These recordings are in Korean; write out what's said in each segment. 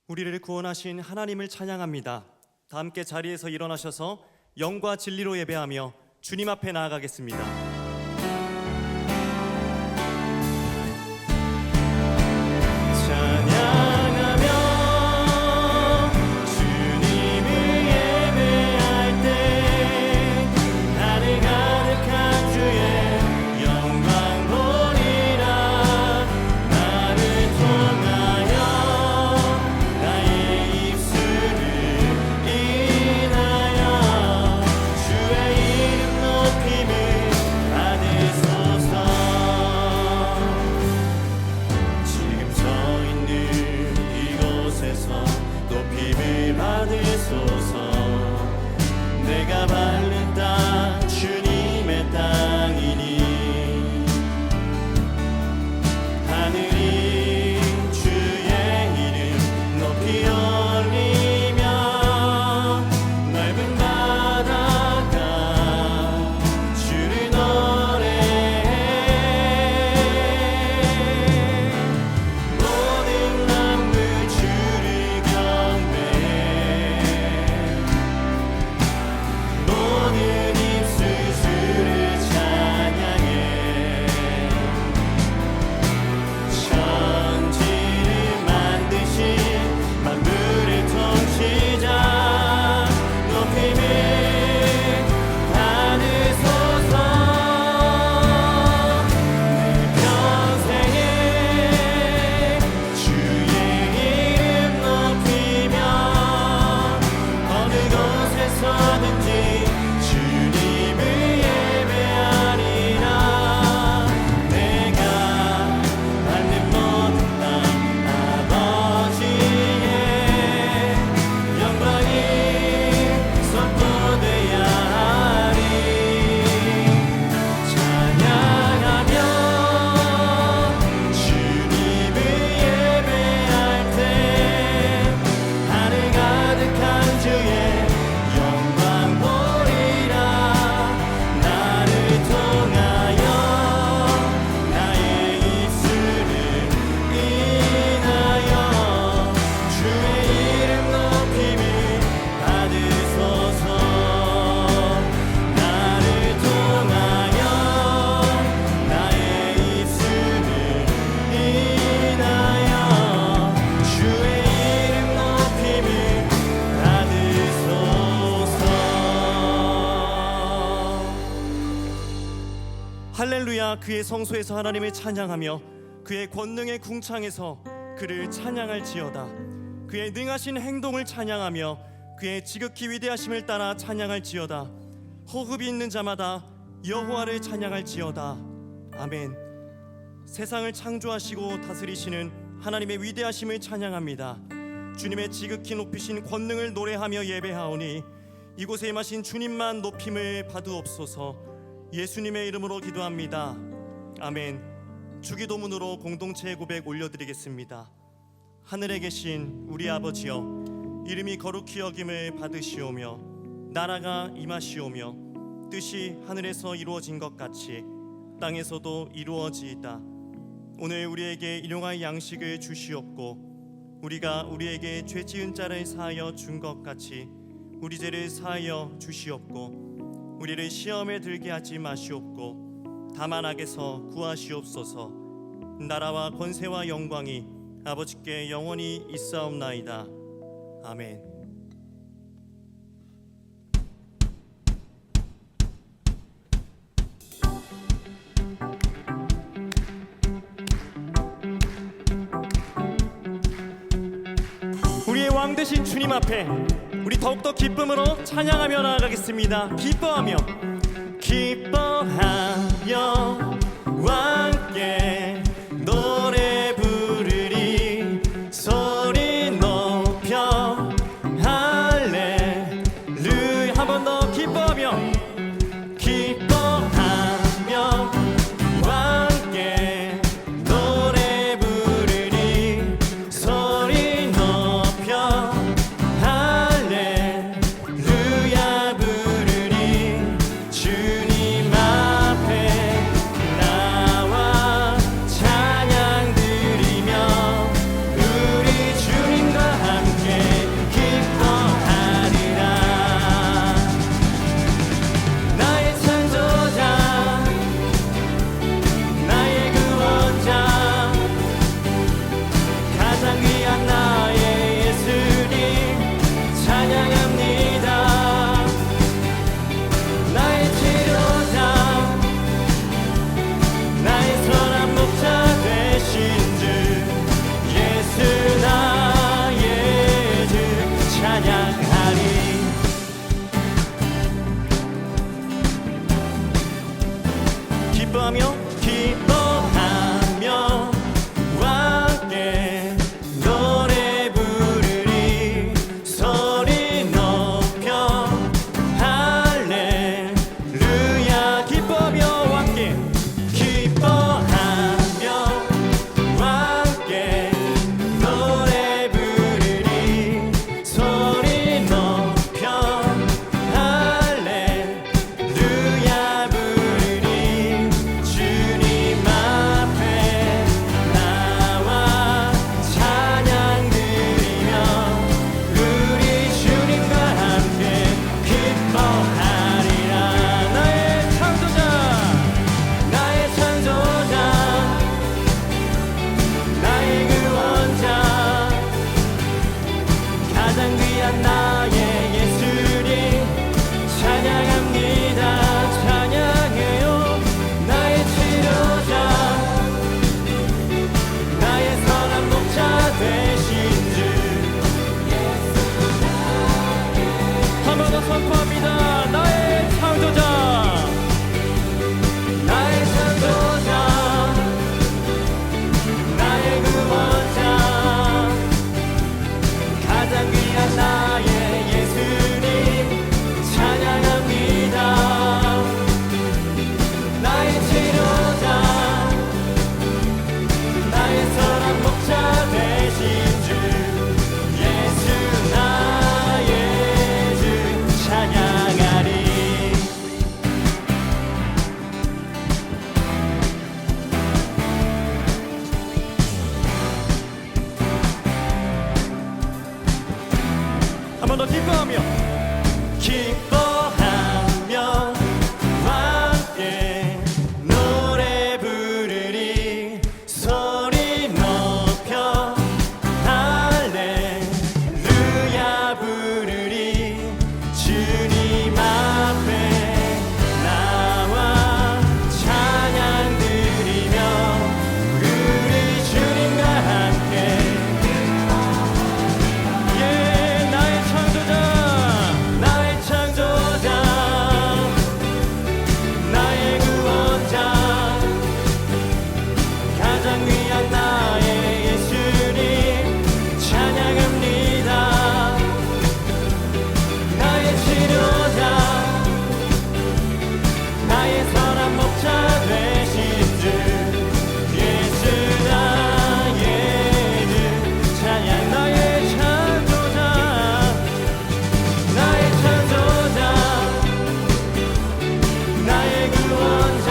우리를 구원하신 하나님을 찬양합니다. 다 함께 자리에서 일어나셔서 영과 진리로 예배하며 주님 앞에 나아가겠습니다. 내가 밟는 땅 주님의 땅이니 하늘이 주의 이름 높이 올리며 넓은 바다가 주를 노래해 모든 만물 주를 경배해 모든 입술 주를 찬양해 천지를 만드신 만물의 통치자 높임을 받으소서 내 평생에 주의 이름 높이며 어느 곳에서든지 주님을 예배하리라 내가 받는 모든 땅 아버지의 영광이 선포되어야 하리 찬양하며 주님을 예배할 때 하늘 가득한 주의 영광 보리라 나를 통하여 나의 입술을 인하여 주의 이름 높임을 받으소서 나를 통하여 나의 입술을 인하여 주의 이름 높임을 받으소서. 할렐루야. 그의 성소에서 하나님을 찬양하며 그의 권능의 궁창에서 그를 찬양할지어다. 그의 능하신 행동을 찬양하며 그의 지극히 위대하심을 따라 찬양할지어다. 호흡이 있는 자마다 여호와를 찬양할지어다. 아멘. 세상을 창조하시고 다스리시는 하나님의 위대하심을 찬양합니다. 주님의 지극히 높이신 권능을 노래하며 예배하오니 이곳에 임하신 주님만 높임을 받으옵소서. 예수님의 이름으로 기도합니다. 아멘. 주기도문으로 공동체의 고백 올려드리겠습니다. 하늘에 계신 우리 아버지여, 이름이 거룩히 여김을 받으시오며 나라가 임하시오며 뜻이 하늘에서 이루어진 것 같이 땅에서도 이루어지이다. 오늘 우리에게 일용할 양식을 주시옵고 우리가 우리에게 죄 지은 자를 사하여 준 것 같이 우리 죄를 사하여 주시옵고 우리를 시험에 들게 하지 마시옵고 다만 악에서 구하시옵소서. 나라와 권세와 영광이 아버지께 영원히 있사옵나이다. 아멘. 우리의 왕 되신 주님 앞에 우리 더욱더 기쁨으로 찬양하며 나아가겠습니다. 기뻐하며 함께 노래 부르리 소리 높여 할렐루야. 한 번 더 기뻐하며 함께 노래 부르리 소리 높여 할렐루야 부르리 주님 앞에 나와 위한 나의 예수님 찬양합니다. 찬양해요. 나의 치료자 나의 선한 목자 되신 주 한 번 더 선포합니다. 나의 창조자 나의 창조자 나의 구원자 가장 귀한 나의 예수님 찬양합니다. 나의 치료자 나의 선한 목자 되신 주 예수 나의 주 찬양하리. 한 번 더 기뻐하며 기뻐하며 함께 노래 부르리 소리 높여 할렐루야 부르리 주님 앞에 나와 찬양 드리며 우리 주님과 함께 예 나의 창조자 나의 창조자 나의 구원자 가장 귀한 나의 예수님 찬양합니다. 나의 치료자 나의 선한 목자 되신 주 예수 나의 주 찬양. 나의 창조자 나의 창조자 나의 구원자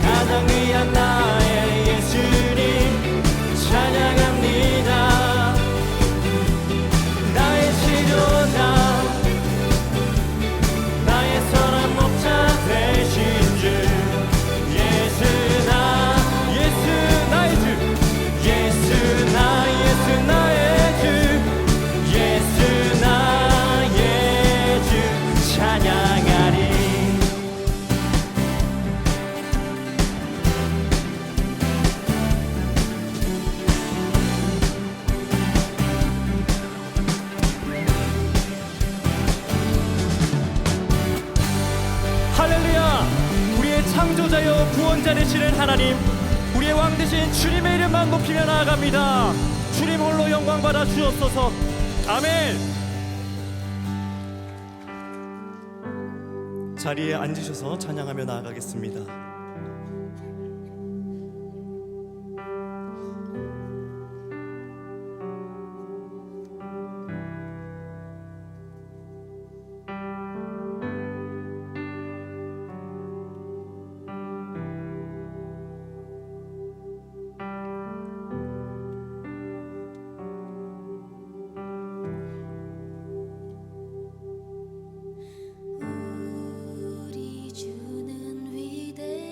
가장 귀한 나의 예수님 찬양합니다. 나의 치료자 나의 선한 목자 되신 주 예수 나의 주 예수 나의 주 예수 나의 주 찬양하리. 할렐루야. 우리의 창조자여 구원자 되시는 하나님 우리의 왕 되신 주님의 이름만 높이며 나아갑니다. 주님 홀로 영광 받아 주옵소서. 아멘. 자리에 앉으셔서 찬양하며 나아가겠습니다. 우리 주는 위대하시네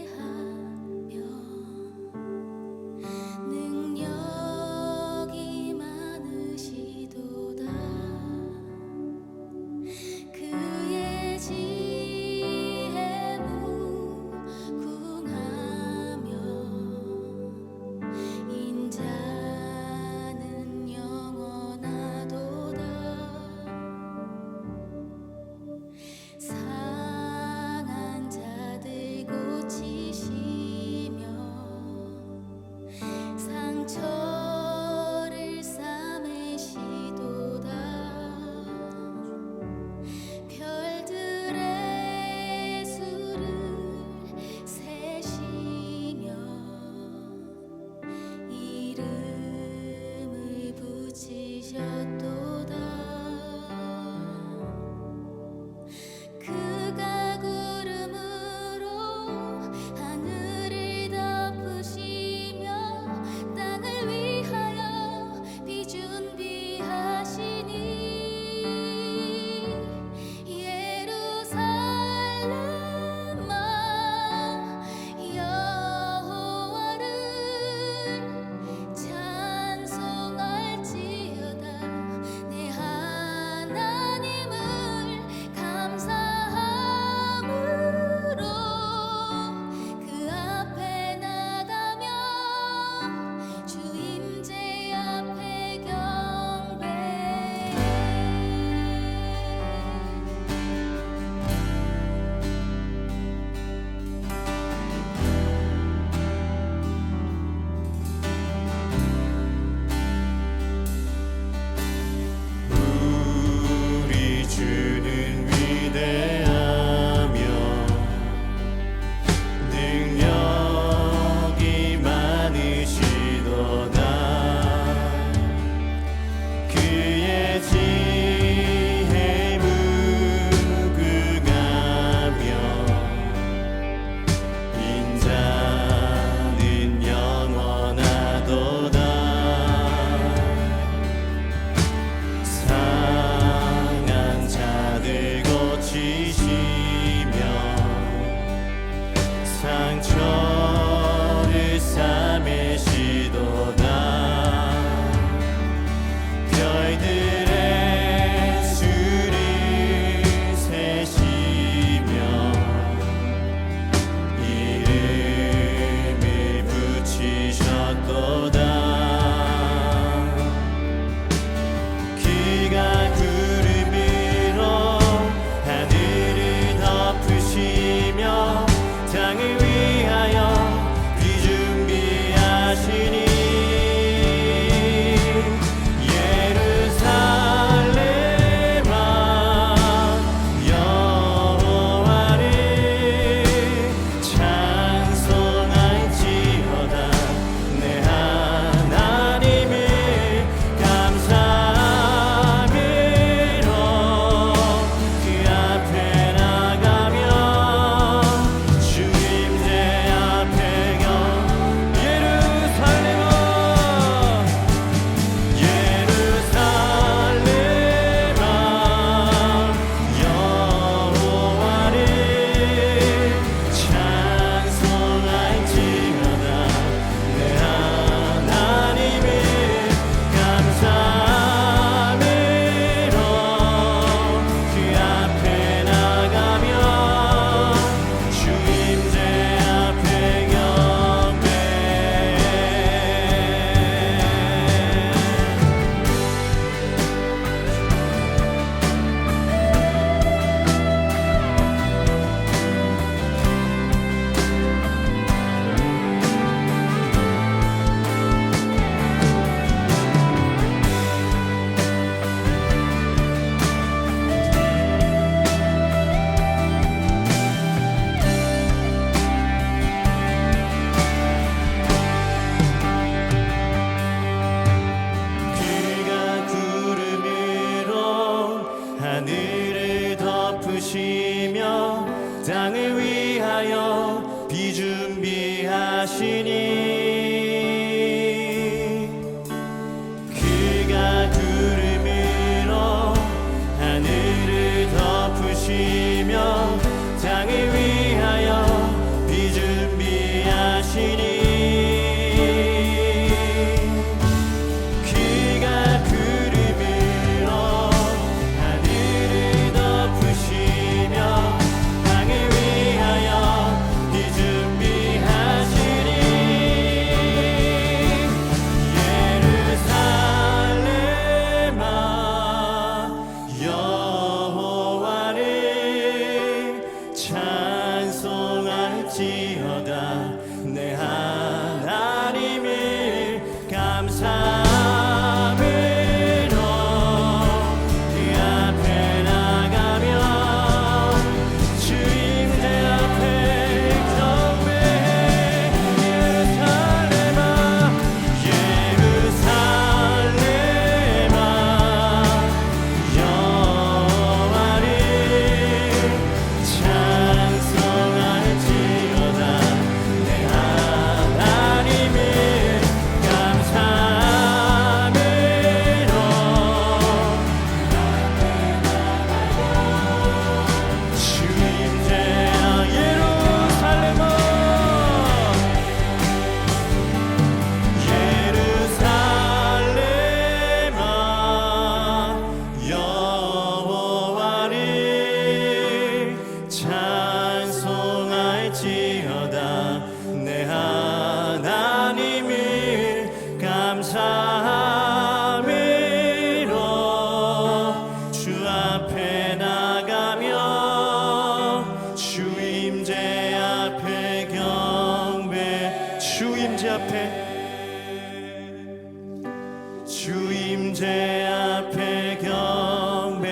임재 앞에 경배,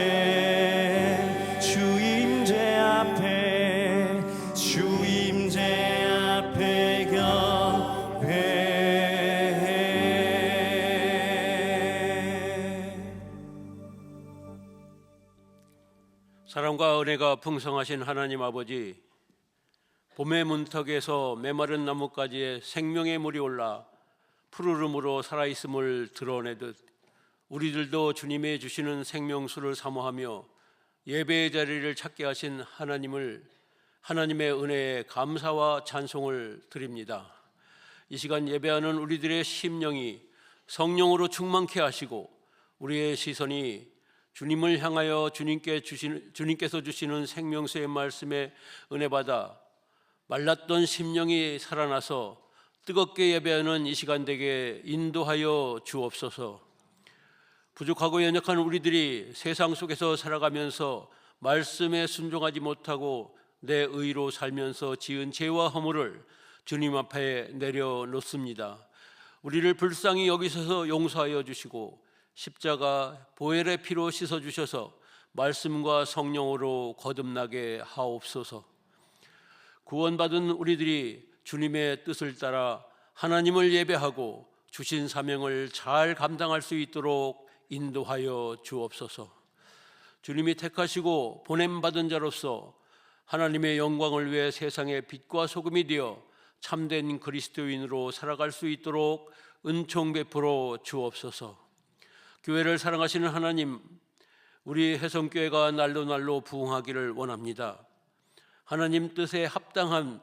주 임재 앞에, 주 임재 앞에 경배. 사랑과 은혜가 풍성하신 하나님 아버지, 봄의 문턱에서 메마른 나뭇가지에 생명의 물이 올라 푸르름으로 살아있음을 드러내듯 우리들도 주님의 주시는 생명수를 사모하며 예배의 자리를 찾게 하신 하나님의 은혜에 감사와 찬송을 드립니다. 이 시간 예배하는 우리들의 심령이 성령으로 충만케 하시고 우리의 시선이 주님을 향하여 주님께서 주시는 생명수의 말씀에 은혜받아 말랐던 심령이 살아나서 뜨겁게 예배하는 이 시간 되게 인도하여 주옵소서. 부족하고 연약한 우리들이 세상 속에서 살아가면서 말씀에 순종하지 못하고 내 의로 살면서 지은 죄와 허물을 주님 앞에 내려놓습니다. 우리를 불쌍히 여기셔서 용서하여 주시고 십자가 보혈의 피로 씻어주셔서 말씀과 성령으로 거듭나게 하옵소서. 구원받은 우리들이 주님의 뜻을 따라 하나님을 예배하고 주신 사명을 잘 감당할 수 있도록 인도하여 주옵소서. 주님이 택하시고 보냄받은 자로서 하나님의 영광을 위해 세상의 빛과 소금이 되어 참된 그리스도인으로 살아갈 수 있도록 은총 베풀어 주옵소서. 교회를 사랑하시는 하나님, 우리 혜성교회가 날로 부흥하기를 원합니다. 하나님 뜻에 합한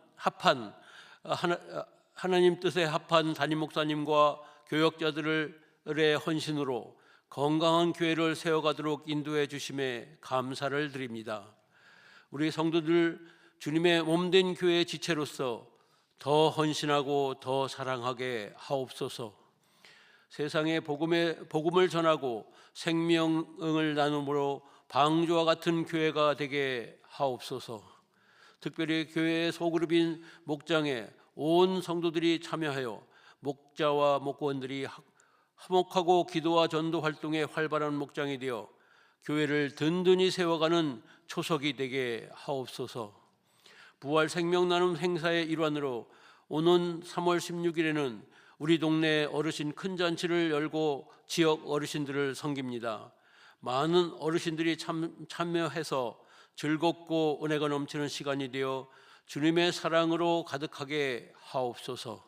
담임 목사님과 교역자들의 헌신으로 건강한 교회를 세워가도록 인도해 주심에 감사를 드립니다. 우리 성도들 주님의 몸된 교회의 지체로서 더 헌신하고 더 사랑하게 하옵소서. 세상에 복음을 전하고 생명을 나눔으로 방주와 같은 교회가 되게 하옵소서. 특별히 교회의 소그룹인 목장에 온 성도들이 참여하여 목자와 목원들이 화목하고 기도와 전도 활동에 활발한 목장이 되어 교회를 든든히 세워가는 초석이 되게 하옵소서. 부활 생명 나눔 행사의 일환으로 오는 3월 16일에는 우리 동네 어르신 큰 잔치를 열고 지역 어르신들을 섬깁니다. 많은 어르신들이 참여해서 즐겁고 은혜가 넘치는 시간이 되어 주님의 사랑으로 가득하게 하옵소서.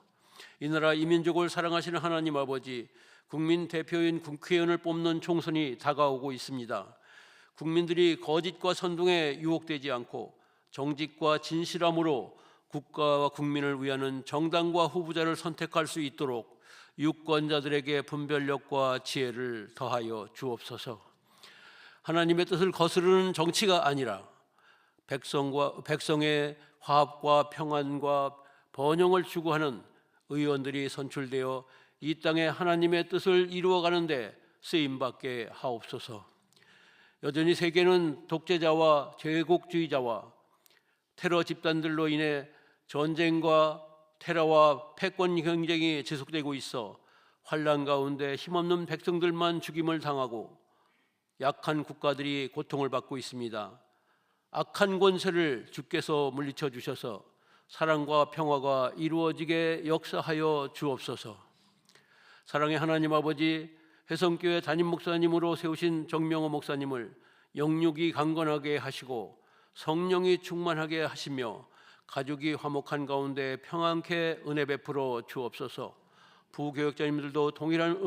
이 나라 이 민족을 사랑하시는 하나님 아버지, 국민 대표인 국회의원을 뽑는 총선이 다가오고 있습니다. 국민들이 거짓과 선동에 유혹되지 않고 정직과 진실함으로 국가와 국민을 위하는 정당과 후보자를 선택할 수 있도록 유권자들에게 분별력과 지혜를 더하여 주옵소서. 하나님의 뜻을 거스르는 정치가 아니라 백성의 화합과 평안과 번영을 추구하는 의원들이 선출되어 이 땅에 하나님의 뜻을 이루어가는데 쓰임받게 하옵소서. 여전히 세계는 독재자와 제국주의자와 테러 집단들로 인해 전쟁과 테러와 패권 경쟁이 지속되고 있어 환난 가운데 힘없는 백성들만 죽임을 당하고 약한 국가들이 고통을 받고 있습니다. 악한 권세를 주께서 물리쳐 주셔서 사랑과 평화가 이루어지게 역사하여 주옵소서. 사랑의 하나님 아버지, 혜성교회 담임 목사님으로 세우신 정명호 목사님을 영육이 강건하게 하시고 성령이 충만하게 하시며 가족이 화목한 가운데 평안케 은혜 베풀어 주옵소서. 부교역자님들도 동일한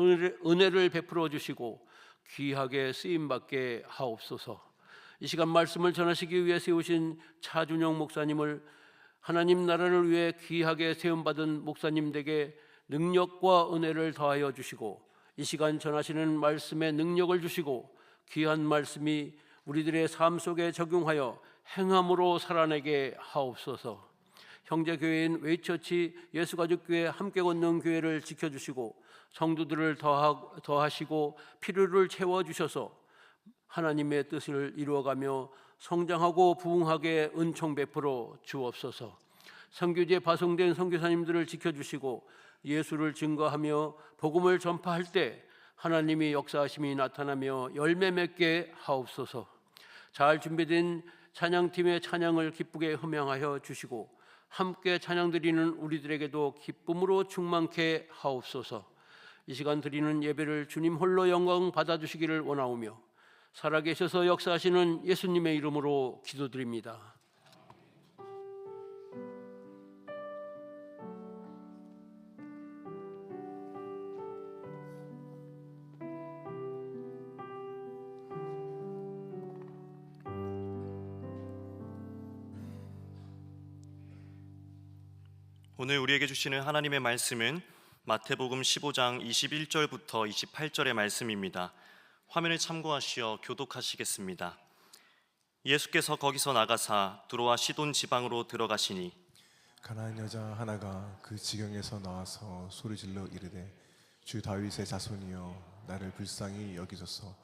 은혜를 베풀어 주시고 귀하게 쓰임받게 하옵소서. 이 시간 말씀을 전하시기 위해 세우신 차준영 목사님을 하나님 나라를 위해 귀하게 세움받은 목사님에게 능력과 은혜를 더하여 주시고 이 시간 전하시는 말씀에 능력을 주시고 귀한 말씀이 우리들의 삶 속에 적용하여 행함으로 살아내게 하옵소서. 형제교회인 웨이처치 예수가족교회 함께 걷는 교회를 지켜주시고 성도들을 더하시고 필요를 채워주셔서 하나님의 뜻을 이루어가며 성장하고 부흥하게 은총 베풀어 주옵소서. 선교지에 파송된 선교사님들을 지켜주시고 예수를 증거하며 복음을 전파할 때 하나님이 역사하심이 나타나며 열매 맺게 하옵소서. 잘 준비된 찬양팀의 찬양을 기쁘게 흠양하여 주시고 함께 찬양 드리는 우리들에게도 기쁨으로 충만케 하옵소서. 이 시간 드리는 예배를 주님 홀로 영광 받아주시기를 원하오며 살아계셔서 역사하시는 예수님의 이름으로 기도드립니다. 오늘 우리에게 주시는 하나님의 말씀은 마태복음 15장 21절부터 28절의 말씀입니다. 화면을 참고하시어 교독하시겠습니다. 예수께서 거기서 나가사 두로와 시돈 지방으로 들어가시니 가나안 여자 하나가 그 지경에서 나와서 소리질러 이르되 주 다윗의 자손이여 나를 불쌍히 여기소서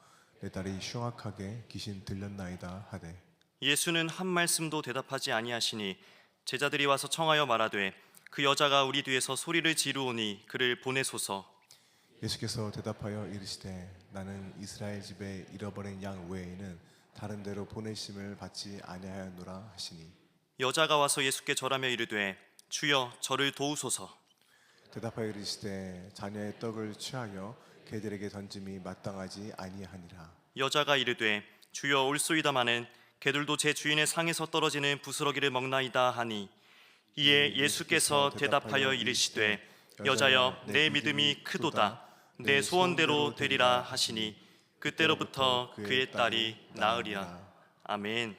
내 딸이 흉악하게 귀신 들렸나이다 하되 예수는 한 말씀도 대답하지 아니하시니 제자들이 와서 청하여 말하되 그 여자가 우리 뒤에서 소리를 지르오니 그를 보내소서. 예수께서 대답하여 이르시되 나는 이스라엘 집에 잃어버린 양 외에는 다른 데로 보내심을 받지 아니하였노라 하시니 여자가 와서 예수께 절하며 이르되 주여 저를 도우소서. 대답하여 이르시되 자녀의 떡을 취하여 개들에게 던짐이 마땅하지 아니하니라. 여자가 이르되 주여 올소이다마는 개들도 제 주인의 상에서 떨어지는 부스러기를 먹나이다 하니 이에 예수께서 대답하여 이르시되 여자여 내 믿음이 크도다 내 소원대로 되리라 하시니 그때로부터 그의 딸이 나으리라. 아멘.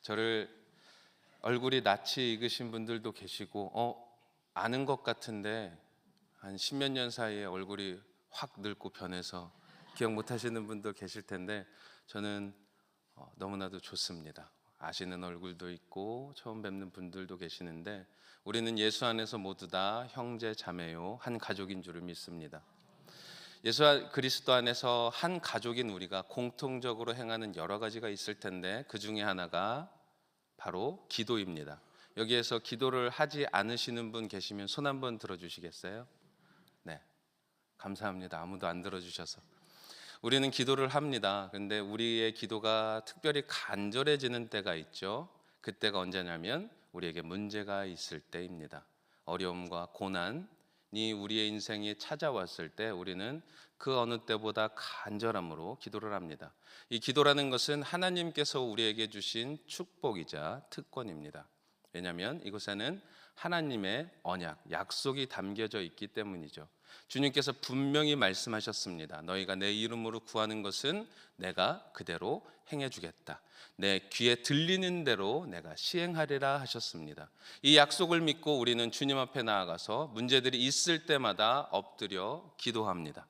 저를 얼굴이 낯이 익으신 분들도 계시고 아는 것 같은데 한 십몇 년 사이에 얼굴이 확 늙고 변해서 기억 못 하시는 분도 계실 텐데 저는 너무나도 좋습니다. 아시는 얼굴도 있고 처음 뵙는 분들도 계시는데 우리는 예수 안에서 모두 다 형제 자매요 한 가족인 줄을 믿습니다. 예수 그리스도 안에서 한 가족인 우리가 공통적으로 행하는 여러 가지가 있을 텐데 그 중에 하나가 바로 기도입니다. 여기에서 기도를 하지 않으시는 분 계시면 손 한번 들어주시겠어요? 네, 감사합니다. 아무도 안 들어주셔서. 우리는 기도를 합니다. 그런데 우리의 기도가 특별히 간절해지는 때가 있죠. 그때가 언제냐면 우리에게 문제가 있을 때입니다. 어려움과 고난이 우리의 인생에 찾아왔을 때 우리는 그 어느 때보다 간절함으로 기도를 합니다. 이 기도라는 것은 하나님께서 우리에게 주신 축복이자 특권입니다. 왜냐하면 이곳에는 하나님의 언약, 약속이 담겨져 있기 때문이죠. 주님께서 분명히 말씀하셨습니다. 너희가 내 이름으로 구하는 것은 내가 그대로 행해주겠다. 내 귀에 들리는 대로 내가 시행하리라 하셨습니다. 이 약속을 믿고 우리는 주님 앞에 나아가서 문제들이 있을 때마다 엎드려 기도합니다.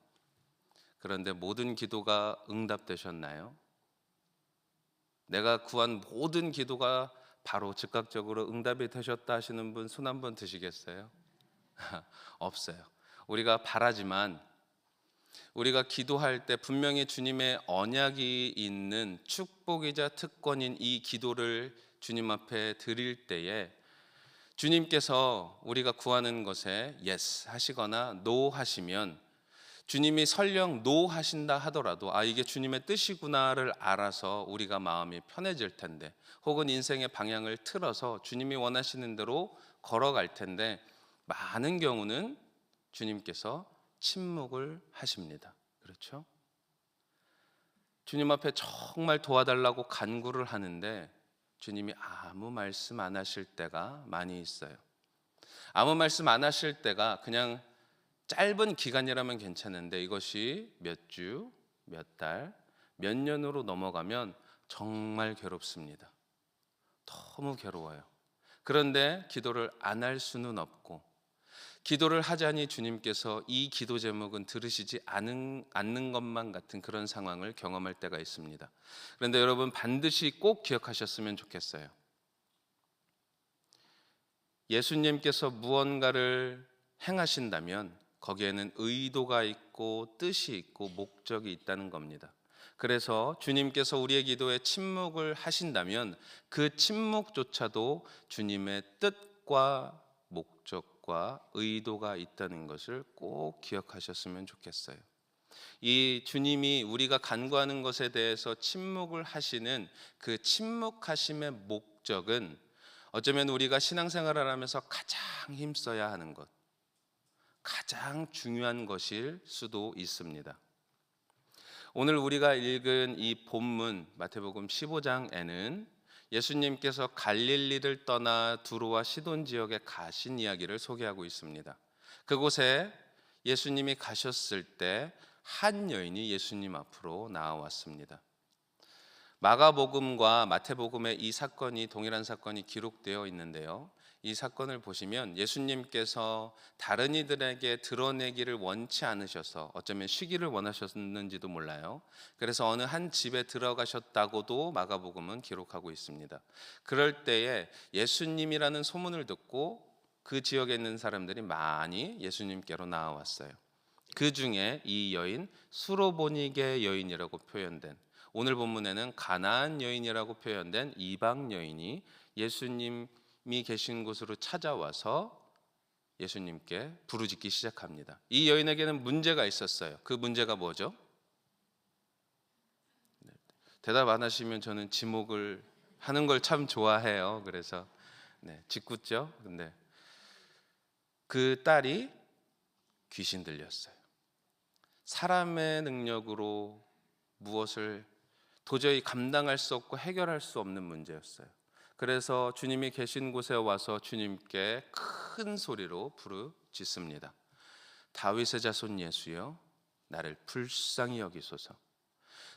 그런데 모든 기도가 응답되셨나요? 내가 구한 모든 기도가 바로 즉각적으로 응답이 되셨다 하시는 분 손 한번 드시겠어요? 없어요. 우리가 바라지만 우리가 기도할 때 분명히 주님의 언약이 있는 축복이자 특권인 이 기도를 주님 앞에 드릴 때에 주님께서 우리가 구하는 것에 yes 하시거나 no 하시면 주님이 설령 no 하신다 하더라도 이게 주님의 뜻이구나를 알아서 우리가 마음이 편해질 텐데 혹은 인생의 방향을 틀어서 주님이 원하시는 대로 걸어갈 텐데 많은 경우는 주님께서 침묵을 하십니다. 그렇죠? 주님 앞에 정말 도와달라고 간구를 하는데 주님이 아무 말씀 안 하실 때가 많이 있어요. 아무 말씀 안 하실 때가 그냥 짧은 기간이라면 괜찮은데 이것이 몇 주, 몇 달, 몇 년으로 넘어가면 정말 괴롭습니다. 너무 괴로워요. 그런데 기도를 안 할 수는 없고 기도를 하자니 주님께서 이 기도 제목은 들으시지 않는 것만 같은 그런 상황을 경험할 때가 있습니다. 그런데 여러분 반드시 꼭 기억하셨으면 좋겠어요. 예수님께서 무언가를 행하신다면 거기에는 의도가 있고 뜻이 있고 목적이 있다는 겁니다. 그래서 주님께서 우리의 기도에 침묵을 하신다면 그 침묵조차도 주님의 뜻과 목적과 의도가 있다는 것을 꼭 기억하셨으면 좋겠어요. 이 주님이 우리가 간구하는 것에 대해서 침묵을 하시는 그 침묵하심의 목적은 어쩌면 우리가 신앙생활을 하면서 가장 힘써야 하는 것, 가장 중요한 것일 수도 있습니다. 오늘 우리가 읽은 이 본문 마태복음 15장에는 예수님께서 갈릴리를 떠나 두로와 시돈 지역에 가신 이야기를 소개하고 있습니다. 그곳에 예수님이 가셨을 때 한 여인이 예수님 앞으로 나와왔습니다. 마가복음과 마태복음에 이 사건이 동일한 사건이 기록되어 있는데요. 이 사건을 보시면 예수님께서 다른 이들에게 드러내기를 원치 않으셔서 어쩌면 쉬기를 원하셨는지도 몰라요. 그래서 어느 한 집에 들어가셨다고도 마가복음은 기록하고 있습니다. 그럴 때에 예수님이라는 소문을 듣고 그 지역에 있는 사람들이 많이 예수님께로 나와왔어요. 그 중에 이 여인 수로보니게 여인이라고 표현된, 오늘 본문에는 가나안 여인이라고 표현된 이방 여인이 예수님이 계신 곳으로 찾아와서 예수님께 부르짖기 시작합니다. 이 여인에게는 문제가 있었어요. 그 문제가 뭐죠? 대답 안 하시면 저는 지목을 하는 걸 참 좋아해요. 그래서 짓궂죠. 근데 그 딸이 귀신 들렸어요. 사람의 능력으로 무엇을 도저히 감당할 수 없고 해결할 수 없는 문제였어요. 그래서 주님이 계신 곳에 와서 주님께 큰 소리로 부르짖습니다. 다윗의 자손 예수여, 나를 불쌍히 여기소서.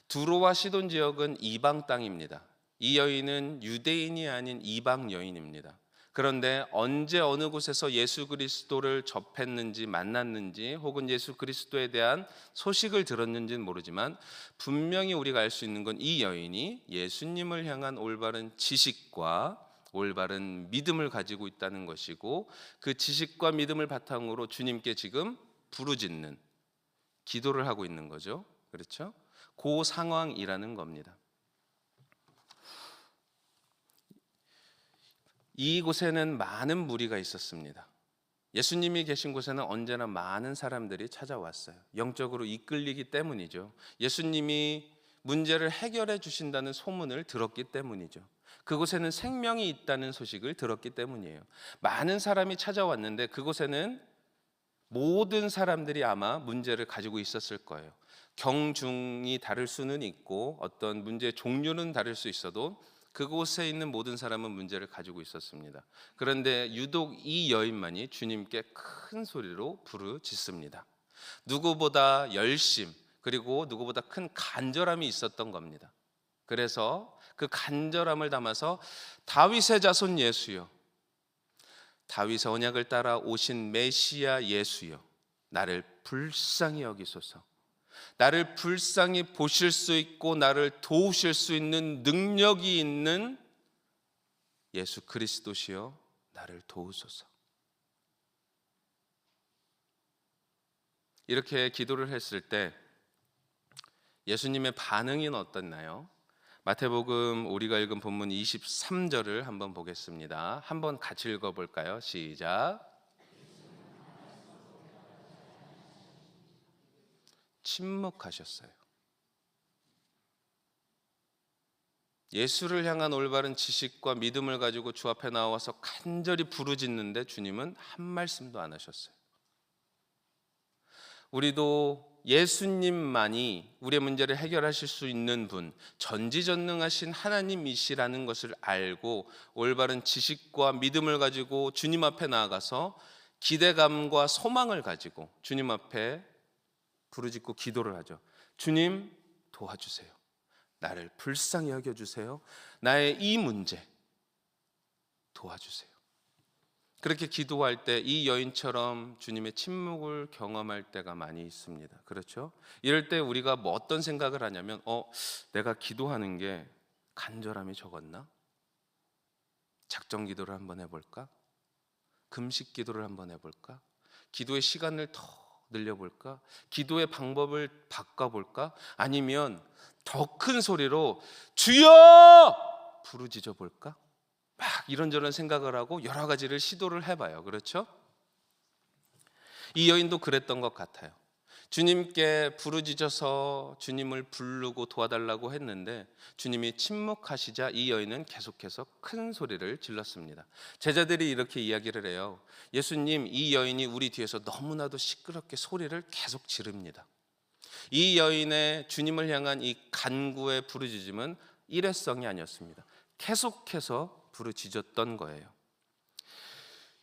두로와 시돈 지역은 이방 땅입니다. 이 여인은 유대인이 아닌 이방 여인입니다. 그런데 언제 어느 곳에서 예수 그리스도를 접했는지 만났는지 혹은 예수 그리스도에 대한 소식을 들었는지는 모르지만 분명히 우리가 알 수 있는 건 이 여인이 예수님을 향한 올바른 지식과 올바른 믿음을 가지고 있다는 것이고, 그 지식과 믿음을 바탕으로 주님께 지금 부르짖는 기도를 하고 있는 거죠. 그렇죠? 그 상황이라는 겁니다. 이곳에는 많은 무리가 있었습니다. 예수님이 계신 곳에는 언제나 많은 사람들이 찾아왔어요. 영적으로 이끌리기 때문이죠. 예수님이 문제를 해결해 주신다는 소문을 들었기 때문이죠. 그곳에는 생명이 있다는 소식을 들었기 때문이에요. 많은 사람이 찾아왔는데 그곳에는 모든 사람들이 아마 문제를 가지고 있었을 거예요. 경중이 다를 수는 있고 어떤 문제의 종류는 다를 수 있어도 그곳에 있는 모든 사람은 문제를 가지고 있었습니다. 그런데 유독 이 여인만이 주님께 큰 소리로 부르짖습니다. 누구보다 열심, 그리고 누구보다 큰 간절함이 있었던 겁니다. 그래서 그 간절함을 담아서 다윗의 자손 예수여, 다윗의 언약을 따라 오신 메시아 예수여, 나를 불쌍히 여기소서. 나를 불쌍히 보실 수 있고 나를 도우실 수 있는 능력이 있는 예수 그리스도시여, 나를 도우소서. 이렇게 기도를 했을 때 예수님의 반응은 어떻나요? 마태복음 우리가 읽은 본문 23절을 한번 보겠습니다. 한번 같이 읽어볼까요? 시작. 침묵하셨어요. 예수를 향한 올바른 지식과 믿음을 가지고 주 앞에 나와서 간절히 부르짖는데 주님은 한 말씀도 안 하셨어요. 우리도 예수님만이 우리의 문제를 해결하실 수 있는 분, 전지전능하신 하나님이시라는 것을 알고 올바른 지식과 믿음을 가지고 주님 앞에 나아가서 기대감과 소망을 가지고 주님 앞에 부르짖고 기도를 하죠. 주님 도와주세요. 나를 불쌍히 여겨주세요. 나의 이 문제 도와주세요. 그렇게 기도할 때 이 여인처럼 주님의 침묵을 경험할 때가 많이 있습니다. 그렇죠? 이럴 때 우리가 뭐 어떤 생각을 하냐면 내가 기도하는 게 간절함이 적었나? 작정 기도를 한번 해볼까? 금식 기도를 한번 해볼까? 기도의 시간을 더 늘려볼까? 기도의 방법을 바꿔볼까? 아니면 더 큰 소리로 주여! 부르짖어 볼까? 막 이런저런 생각을 하고 여러 가지를 시도를 해봐요. 그렇죠? 이 여인도 그랬던 것 같아요. 주님께 부르짖어서 주님을 부르고 도와달라고 했는데 주님이 침묵하시자 이 여인은 계속해서 큰 소리를 질렀습니다. 제자들이 이렇게 이야기를 해요. 예수님, 이 여인이 우리 뒤에서 너무나도 시끄럽게 소리를 계속 지릅니다. 이 여인의 주님을 향한 이 간구의 부르짖음은 일회성이 아니었습니다. 계속해서 부르짖었던 거예요.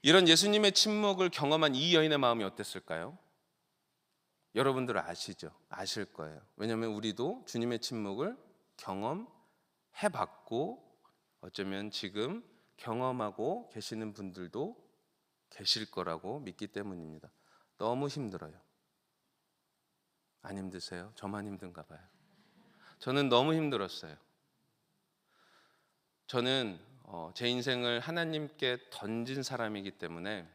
이런 예수님의 침묵을 경험한 이 여인의 마음이 어땠을까요? 여러분들 아시죠? 아실 거예요. 왜냐하면 우리도 주님의 침묵을 경험해봤고 어쩌면 지금 경험하고 계시는 분들도 계실 거라고 믿기 때문입니다. 너무 힘들어요. 안 힘드세요? 저만 힘든가 봐요. 저는 너무 힘들었어요. 저는 제 인생을 하나님께 던진 사람이기 때문에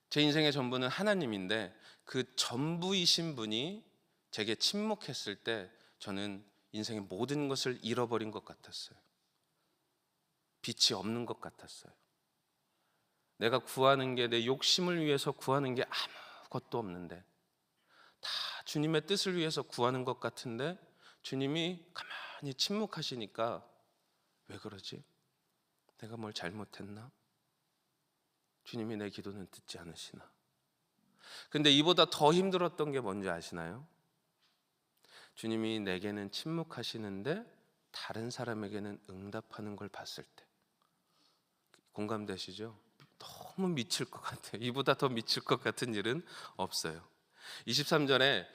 제 인생의 전부는 하나님인데 그 전부이신 분이 제게 침묵했을 때 저는 인생의 모든 것을 잃어버린 것 같았어요. 빛이 없는 것 같았어요. 내가 구하는 게 내 욕심을 위해서 구하는 게 아무것도 없는데 다 주님의 뜻을 위해서 구하는 것 같은데 주님이 가만히 침묵하시니까 왜 그러지? 내가 뭘 잘못했나? 주님이 내 기도는 듣지 않으시나? 근데 이보다 더 힘들었던 게 뭔지 아시나요? 주님이 내게는 침묵하시는데 다른 사람에게는 응답하는 걸 봤을 때. 공감되시죠? 너무 미칠 것 같아요. 이보다 더 미칠 것 같은 일은 없어요. 23절에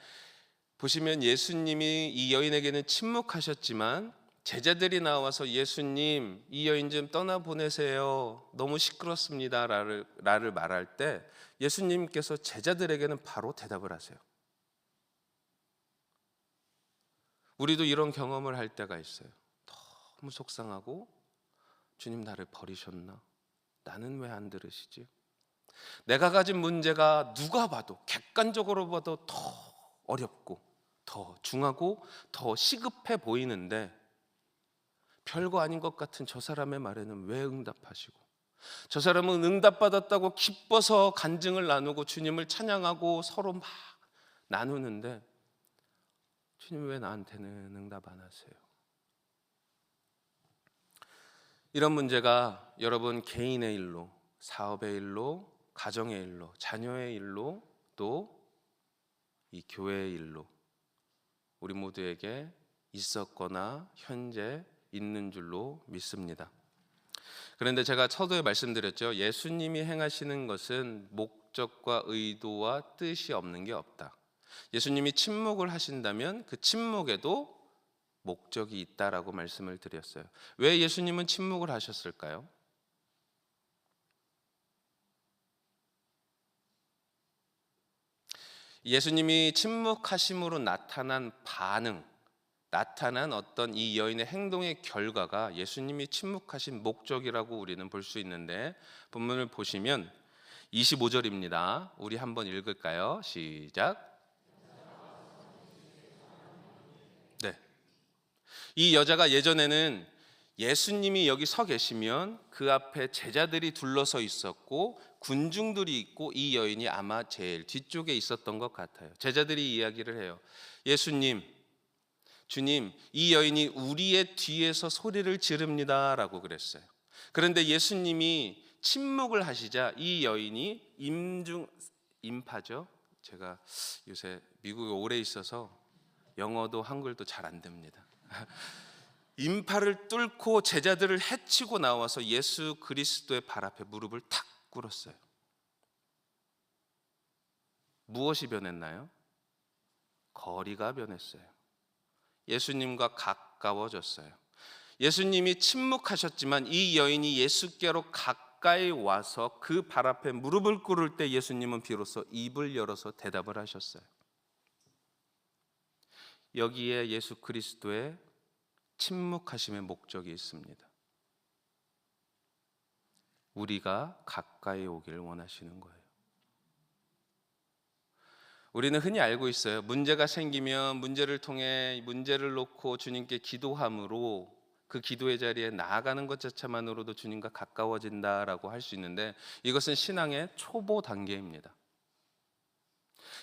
보시면 예수님이 이 여인에게는 침묵하셨지만 제자들이 나와서 예수님, 이 여인 좀 떠나 보내세요. 너무 시끄럽습니다. 라를 말할 때 예수님께서 제자들에게는 바로 대답을 하세요. 우리도 이런 경험을 할 때가 있어요. 너무 속상하고 주님 나를 버리셨나? 나는 왜 안 들으시지? 내가 가진 문제가 누가 봐도 객관적으로 봐도 더 어렵고 더 중하고 더 시급해 보이는데 별거 아닌 것 같은 저 사람의 말에는 왜 응답하시고, 저 사람은 응답받았다고 기뻐서 간증을 나누고 주님을 찬양하고 서로 막 나누는데 주님 왜 나한테는 응답 안 하세요? 이런 문제가 여러분 개인의 일로, 사업의 일로, 가정의 일로, 자녀의 일로, 또 이 교회의 일로 우리 모두에게 있었거나 현재 있는 줄로 믿습니다. 그런데 제가 서두에 말씀드렸죠. 예수님이 행하시는 것은 목적과 의도와 뜻이 없는 게 없다. 예수님이 침묵을 하신다면 그 침묵에도 목적이 있다라고 말씀을 드렸어요. 왜 예수님은 침묵을 하셨을까요? 예수님이 침묵하심으로 나타난 반응, 나타난 어떤 이 여인의 행동의 결과가 예수님이 침묵하신 목적이라고 우리는 볼 수 있는데, 본문을 보시면 25절입니다. 우리 한번 읽을까요? 시작. 네. 이 여자가 예전에는 예수님이 여기 서 계시면 그 앞에 제자들이 둘러서 있었고 군중들이 있고 이 여인이 아마 제일 뒤쪽에 있었던 것 같아요. 제자들이 이야기를 해요. 예수님, 주님, 이 여인이 우리의 뒤에서 소리를 지릅니다 라고 그랬어요. 그런데 예수님이 침묵을 하시자 이 여인이 인파죠. 제가 요새 미국에 오래 있어서 영어도 한글도 잘 안 됩니다. 인파를 뚫고 제자들을 해치고 나와서 예수 그리스도의 발 앞에 무릎을 탁 꿇었어요. 무엇이 변했나요? 거리가 변했어요. 예수님과 가까워졌어요. 예수님이 침묵하셨지만 이 여인이 예수께로 가까이 와서 그 발 앞에 무릎을 꿇을 때 예수님은 비로소 입을 열어서 대답을 하셨어요. 여기에 예수 그리스도의 침묵하심의 목적이 있습니다. 우리가 가까이 오기를 원하시는 거예요. 우리는 흔히 알고 있어요. 문제가 생기면 문제를 통해 문제를 놓고 주님께 기도함으로 그 기도의 자리에 나아가는 것 자체만으로도 주님과 가까워진다라고 할 수 있는데, 이것은 신앙의 초보 단계입니다.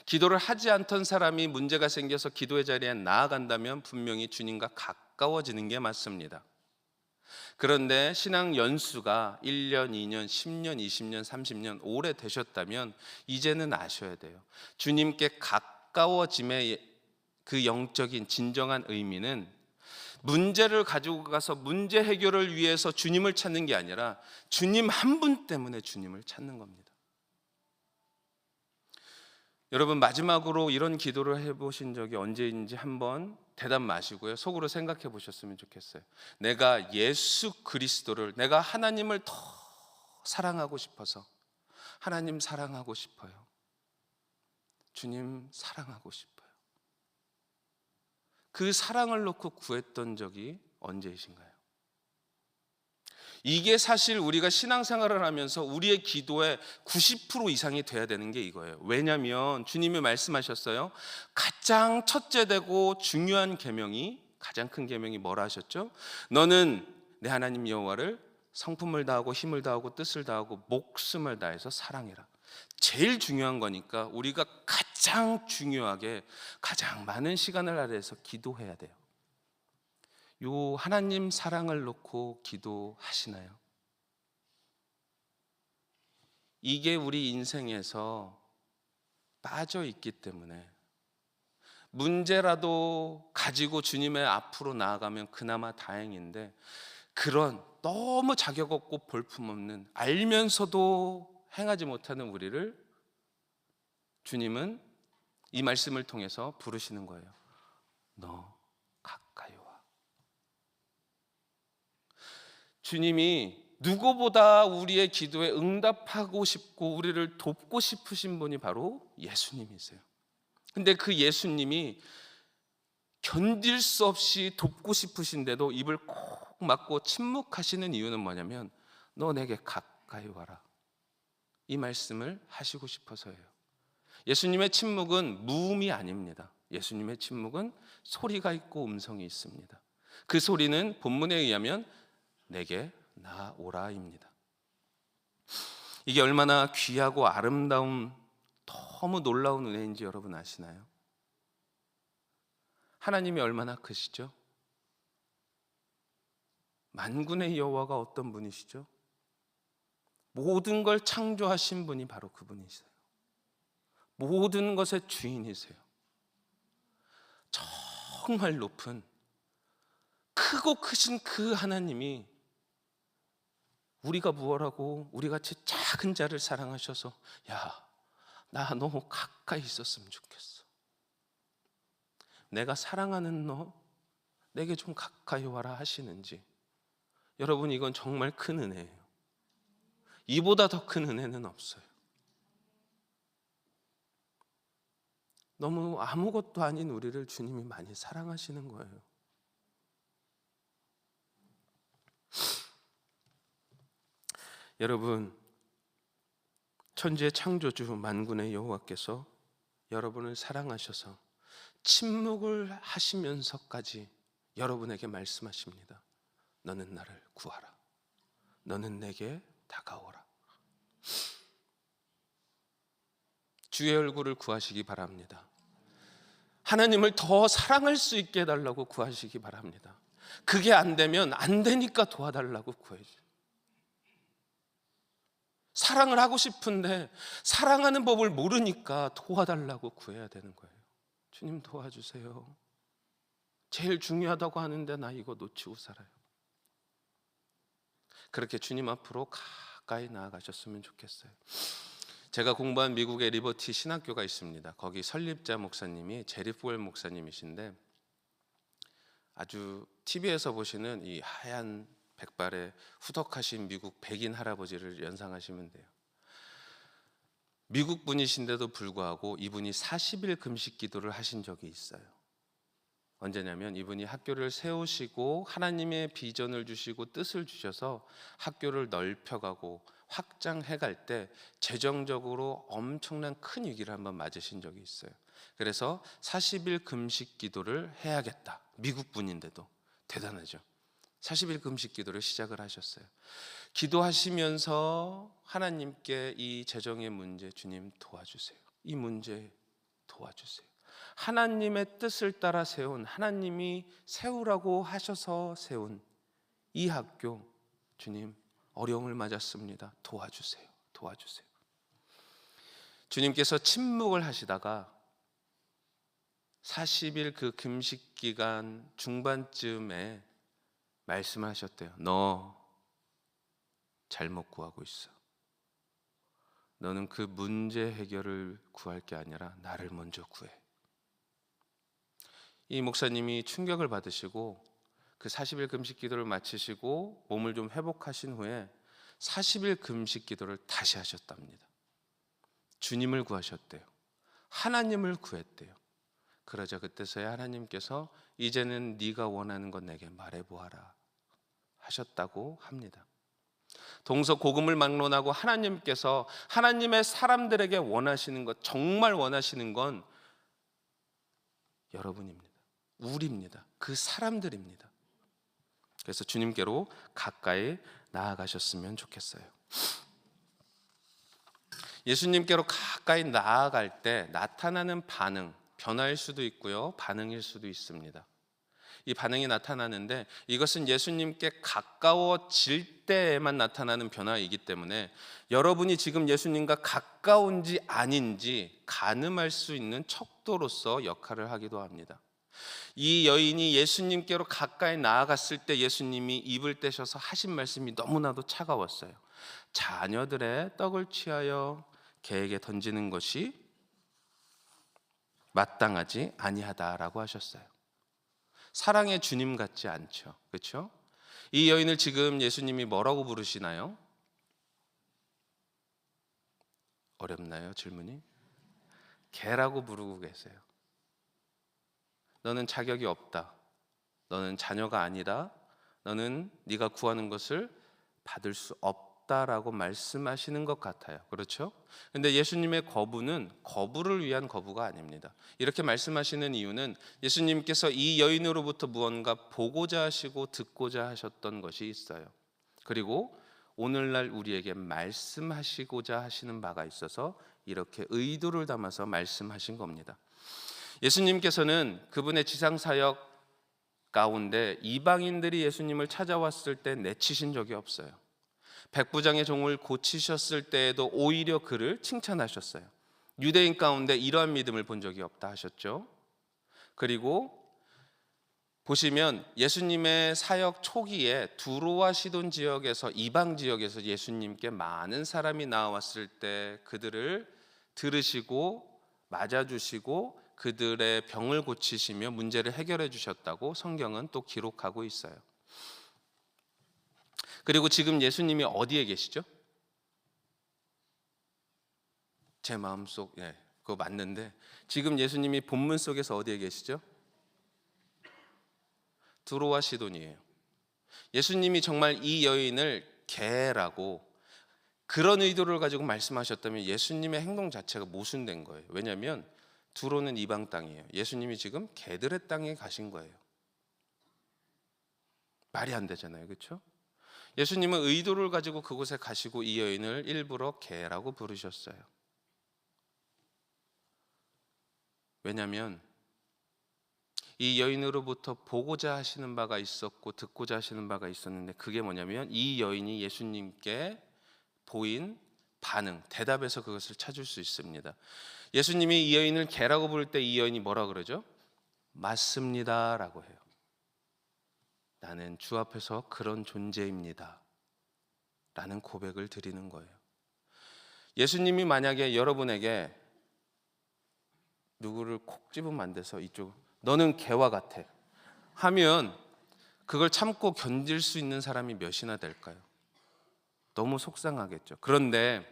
기도를 하지 않던 사람이 문제가 생겨서 기도의 자리에 나아간다면 분명히 주님과 가까워지는 게 맞습니다. 그런데 신앙 연수가 1년, 2년, 10년, 20년, 30년 오래 되셨다면 이제는 아셔야 돼요. 주님께 가까워짐의 그 영적인 진정한 의미는 문제를 가지고 가서 문제 해결을 위해서 주님을 찾는 게 아니라 주님 한 분 때문에 주님을 찾는 겁니다. 여러분, 마지막으로 이런 기도를 해보신 적이 언제인지 한번 대답 마시고요, 속으로 생각해 보셨으면 좋겠어요. 내가 예수 그리스도를, 내가 하나님을 더 사랑하고 싶어서 하나님 사랑하고 싶어요. 주님 사랑하고 싶어요. 그 사랑을 놓고 구했던 적이 언제이신가요? 이게 사실 우리가 신앙생활을 하면서 우리의 기도의 90% 이상이 돼야 되는 게 이거예요. 왜냐하면 주님이 말씀하셨어요. 가장 첫째되고 중요한 계명이, 가장 큰 계명이 뭐라 하셨죠? 너는 내 하나님 여호와를 성품을 다하고 힘을 다하고 뜻을 다하고 목숨을 다해서 사랑해라. 제일 중요한 거니까 우리가 가장 중요하게 가장 많은 시간을 할애해서 기도해야 돼요. 요 하나님 사랑을 놓고 기도하시나요? 이게 우리 인생에서 빠져 있기 때문에 문제라도 가지고 주님의 앞으로 나아가면 그나마 다행인데, 그런 너무 자격 없고 볼품없는, 알면서도 행하지 못하는 우리를 주님은 이 말씀을 통해서 부르시는 거예요. 너 가까이 와. 주님이 누구보다 우리의 기도에 응답하고 싶고 우리를 돕고 싶으신 분이 바로 예수님이세요. 근데 그 예수님이 견딜 수 없이 돕고 싶으신데도 입을 콕 막고 침묵하시는 이유는 뭐냐면 너 내게 가까이 와라, 이 말씀을 하시고 싶어서예요. 예수님의 침묵은 무음이 아닙니다. 예수님의 침묵은 소리가 있고 음성이 있습니다. 그 소리는 본문에 의하면 내게 나오라입니다. 이게 얼마나 귀하고 아름다운, 너무 놀라운 은혜인지 여러분 아시나요? 하나님이 얼마나 크시죠? 만군의 여호와가 어떤 분이시죠? 모든 걸 창조하신 분이 바로 그분이세요. 모든 것의 주인이세요. 정말 높은, 크고 크신 그 하나님이 우리가 무엇하고 우리같이 작은 자를 사랑하셔서 야, 나 너무 가까이 있었으면 좋겠어, 내가 사랑하는 너 내게 좀 가까이 와라 하시는지, 여러분 이건 정말 큰 은혜예요. 이보다 더 큰 은혜는 없어요. 너무 아무것도 아닌 우리를 주님이 많이 사랑하시는 거예요. 여러분, 천지의 창조주 만군의 여호와께서 여러분을 사랑하셔서 침묵을 하시면서까지 여러분에게 말씀하십니다. 너는 나를 구하라. 너는 내게 다가오라. 주의 얼굴을 구하시기 바랍니다. 하나님을 더 사랑할 수 있게 해달라고 구하시기 바랍니다. 그게 안 되면 안 되니까 도와달라고 구해주세요. 사랑을 하고 싶은데 사랑하는 법을 모르니까 도와달라고 구해야 되는 거예요. 주님 도와주세요. 제일 중요하다고 하는데 나 이거 놓치고 살아요. 그렇게 주님 앞으로 가까이 나아가셨으면 좋겠어요. 제가 공부한 미국의 리버티 신학교가 있습니다. 거기 설립자 목사님이 제리 포웰 목사님이신데, 아주 TV에서 보시는 이 하얀 백발의 후덕하신 미국 백인 할아버지를 연상하시면 돼요. 미국 분이신데도 불구하고 이분이 40일 금식 기도를 하신 적이 있어요. 언제냐면 이분이 학교를 세우시고 하나님의 비전을 주시고 뜻을 주셔서 학교를 넓혀가고 확장해갈 때 재정적으로 엄청난 큰 위기를 한번 맞으신 적이 있어요. 그래서 40일 금식 기도를 해야겠다. 미국 분인데도 대단하죠. 40일 금식 기도를 시작을 하셨어요. 기도하시면서 하나님께 이 재정의 문제, 주님 도와주세요. 이 문제 도와주세요. 하나님의 뜻을 따라 세운, 하나님이 세우라고 하셔서 세운 이 학교, 주님 어려움을 맞았습니다. 도와주세요. 도와주세요. 주님께서 침묵을 하시다가 40일 그 금식 기간 중반쯤에 말씀하셨대요. 너 잘못 구하고 있어. 너는 그 문제 해결을 구할 게 아니라 나를 먼저 구해. 이 목사님이 충격을 받으시고 그 40일 금식 기도를 마치시고 몸을 좀 회복하신 후에 40일 금식 기도를 다시 하셨답니다. 주님을 구하셨대요. 하나님을 구했대요. 그러자 그때서야 하나님께서 이제는 네가 원하는 것 내게 말해보아라 하셨다고 합니다. 동서고금을 막론하고 하나님께서 하나님의 사람들에게 원하시는 것, 정말 원하시는 건 여러분입니다. 우리입니다. 그 사람들입니다. 그래서 주님께로 가까이 나아가셨으면 좋겠어요. 예수님께로 가까이 나아갈 때 나타나는 반응, 변화일 수도 있고요, 반응일 수도 있습니다. 이 반응이 나타나는데 이것은 예수님께 가까워질 때에만 나타나는 변화이기 때문에 여러분이 지금 예수님과 가까운지 아닌지 가늠할 수 있는 척도로서 역할을 하기도 합니다. 이 여인이 예수님께로 가까이 나아갔을 때 예수님이 입을 떼셔서 하신 말씀이 너무나도 차가웠어요. 자녀들의 떡을 취하여 개에게 던지는 것이 마땅하지 아니하다라고 하셨어요. 사랑의 주님 같지 않죠, 그렇죠? 이 여인을 지금 예수님이 뭐라고 부르시나요? 어렵나요, 질문이? 개라고 부르고 계세요. 너는 자격이 없다. 너는 자녀가 아니다. 너는 네가 구하는 것을 받을 수 없다라고 말씀하시는 것 같아요. 그렇죠? 근데 예수님의 거부는 거부를 위한 거부가 아닙니다. 이렇게 말씀하시는 이유는 예수님께서 이 여인으로부터 무언가 보고자 하시고 듣고자 하셨던 것이 있어요. 그리고 오늘날 우리에게 말씀하시고자 하시는 바가 있어서 이렇게 의도를 담아서 말씀하신 겁니다. 예수님께서는 그분의 지상 사역 가운데 이방인들이 예수님을 찾아왔을 때 내치신 적이 없어요. 백부장의 종을 고치셨을 때에도 오히려 그를 칭찬하셨어요. 유대인 가운데 이러한 믿음을 본 적이 없다 하셨죠. 그리고 보시면 예수님의 사역 초기에 두로와 시돈 지역에서, 이방 지역에서 예수님께 많은 사람이 나왔을 때 그들을 들으시고 맞아주시고 그들의 병을 고치시며 문제를 해결해 주셨다고 성경은 또 기록하고 있어요. 그리고 지금 예수님이 어디에 계시죠? 제 마음속, 그거 맞는데 지금 예수님이 본문 속에서 어디에 계시죠? 두로와 시돈이에요. 예수님이 정말 이 여인을 개라고 그런 의도를 가지고 말씀하셨다면 예수님의 행동 자체가 모순된 거예요. 왜냐하면 두로는 이방 땅이에요. 예수님이 지금 개들의 땅에 가신 거예요. 말이 안 되잖아요. 그렇죠? 예수님은 의도를 가지고 그곳에 가시고 이 여인을 일부러 개라고 부르셨어요. 왜냐하면 이 여인으로부터 보고자 하시는 바가 있었고 듣고자 하시는 바가 있었는데 그게 뭐냐면 이 여인이 예수님께 보인 반응, 대답에서 그것을 찾을 수 있습니다. 예수님이 이 여인을 개라고 부를 때 이 여인이 뭐라 그러죠? 맞습니다 라고 해요. 나는 주 앞에서 그런 존재입니다 라는 고백을 드리는 거예요. 예수님이 만약에 여러분에게 누구를 콕 집으면 안 돼서 이쪽 너는 개와 같아 하면 그걸 참고 견딜 수 있는 사람이 몇이나 될까요? 너무 속상하겠죠. 그런데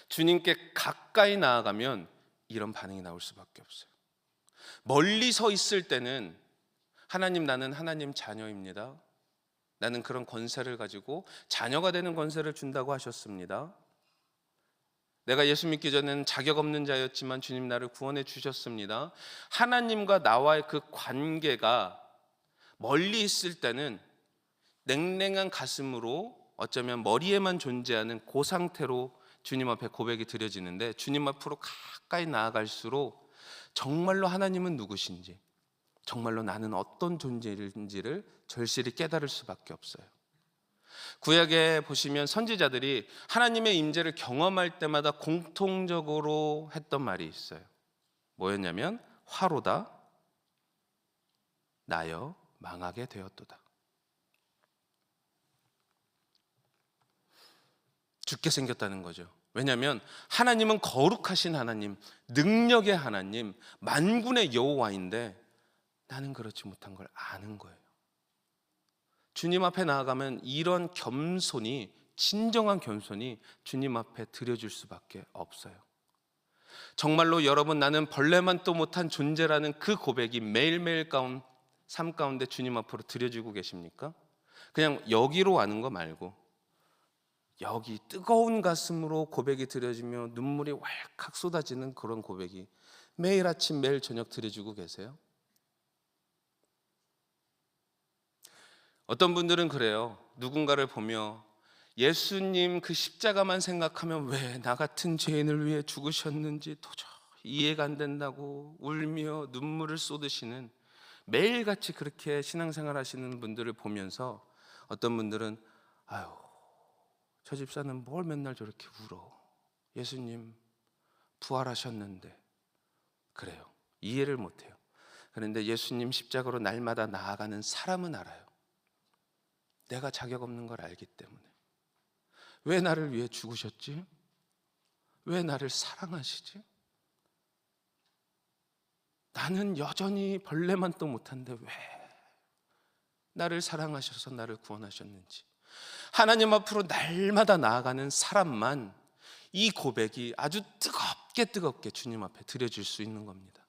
주님께 가까이 나아가면 이런 반응이 나올 수밖에 없어요. 멀리 서 있을 때는 하나님, 나는 하나님 자녀입니다. 나는 그런 권세를 가지고 자녀가 되는 권세를 준다고 하셨습니다. 내가 예수 믿기 전에는 자격 없는 자였지만 주님 나를 구원해 주셨습니다. 하나님과 나와의 그 관계가 멀리 있을 때는 냉랭한 가슴으로 어쩌면 머리에만 존재하는 그 상태로 주님 앞에 고백이 드려지는데 주님 앞으로 가까이 나아갈수록 정말로 하나님은 누구신지, 정말로 나는 어떤 존재인지를 절실히 깨달을 수밖에 없어요. 구약에 보시면 선지자들이 하나님의 임재를 경험할 때마다 공통적으로 했던 말이 있어요. 뭐였냐면 화로다 나여 망하게 되었도다. 죽게 생겼다는 거죠. 왜냐하면 하나님은 거룩하신 하나님, 능력의 하나님, 만군의 여호와인데 나는 그렇지 못한 걸 아는 거예요. 주님 앞에 나아가면 이런 겸손이, 진정한 겸손이 주님 앞에 드려질 수밖에 없어요. 정말로 여러분, 나는 벌레만도 못한 존재라는 그 고백이 매일매일 삶 가운데 주님 앞으로 드려지고 계십니까? 그냥 여기로 와는 거 말고 여기 뜨거운 가슴으로 고백이 드려지며 눈물이 왈칵 쏟아지는 그런 고백이 매일 아침 매일 저녁 드려지고 계세요? 어떤 분들은 그래요. 누군가를 보며 예수님 그 십자가만 생각하면 왜 나 같은 죄인을 위해 죽으셨는지 도저히 이해가 안 된다고 울며 눈물을 쏟으시는, 매일같이 그렇게 신앙생활 하시는 분들을 보면서 어떤 분들은 아유, 저 집사는 뭘 맨날 저렇게 울어. 예수님 부활하셨는데. 그래요. 이해를 못해요. 그런데 예수님 십자가로 날마다 나아가는 사람은 알아요. 내가 자격 없는 걸 알기 때문에. 왜 나를 위해 죽으셨지? 왜 나를 사랑하시지? 나는 여전히 벌레만 또 못한데 왜 나를 사랑하셔서 나를 구원하셨는지. 하나님 앞으로 날마다 나아가는 사람만 이 고백이 아주 뜨겁게 주님 앞에 드려질 수 있는 겁니다.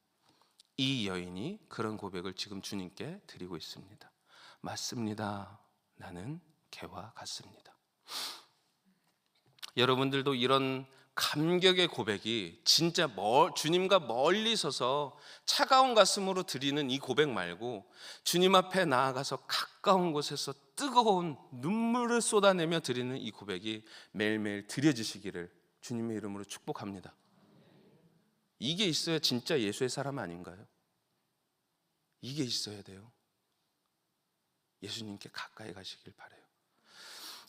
이 여인이 그런 고백을 지금 주님께 드리고 있습니다. 맞습니다. 나는 개와 같습니다. 여러분들도 이런 감격의 고백이 진짜 주님과 멀리 서서 차가운 가슴으로 드리는 이 고백 말고 주님 앞에 나아가서 가까운 곳에서 뜨거운 눈물을 쏟아내며 드리는 이 고백이 매일매일 드려지시기를 주님의 이름으로 축복합니다. 이게 있어야 진짜 예수의 사람 아닌가요? 이게 있어야 돼요. 예수님께 가까이 가시길 바라요.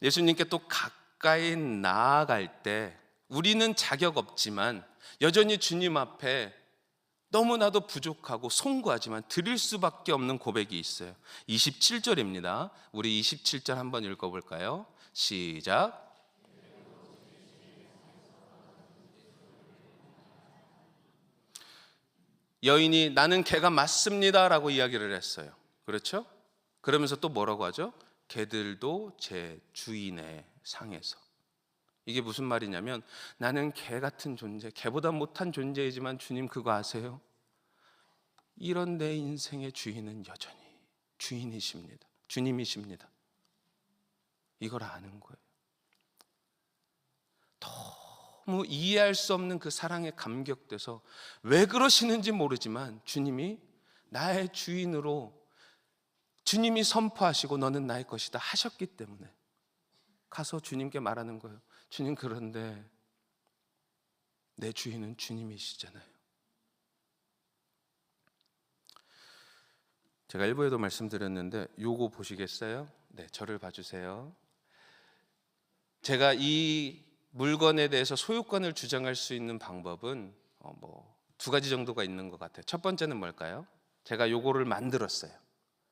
예수님께 또 가까이 나아갈 때 우리는 자격 없지만 여전히 주님 앞에 너무나도 부족하고 송구하지만 드릴 수밖에 없는 고백이 있어요. 27절입니다. 우리 27절 한번 읽어볼까요? 시작. 여인이 나는 개가 맞습니다 라고 이야기를 했어요. 그렇죠? 그러면서 또 뭐라고 하죠? 개들도 제 주인의 상에서. 이게 무슨 말이냐면 나는 개 같은 존재, 개보다 못한 존재이지만 주님 그거 아세요? 이런 내 인생의 주인은 여전히 주인이십니다. 주님이십니다. 이걸 아는 거예요. 너무 이해할 수 없는 그 사랑에 감격돼서 왜 그러시는지 모르지만 주님이 나의 주인으로 주님이 선포하시고 너는 나의 것이다 하셨기 때문에 가서 주님께 말하는 거예요. 주님, 그런데 내 주인은 주님이시잖아요. 제가 일부에도 말씀드렸는데 요거 보시겠어요? 네, 저를 봐주세요. 제가 이 물건에 대해서 소유권을 주장할 수 있는 방법은 두 가지 정도가 있는 것 같아요. 첫 번째는 뭘까요? 제가 요거를 만들었어요.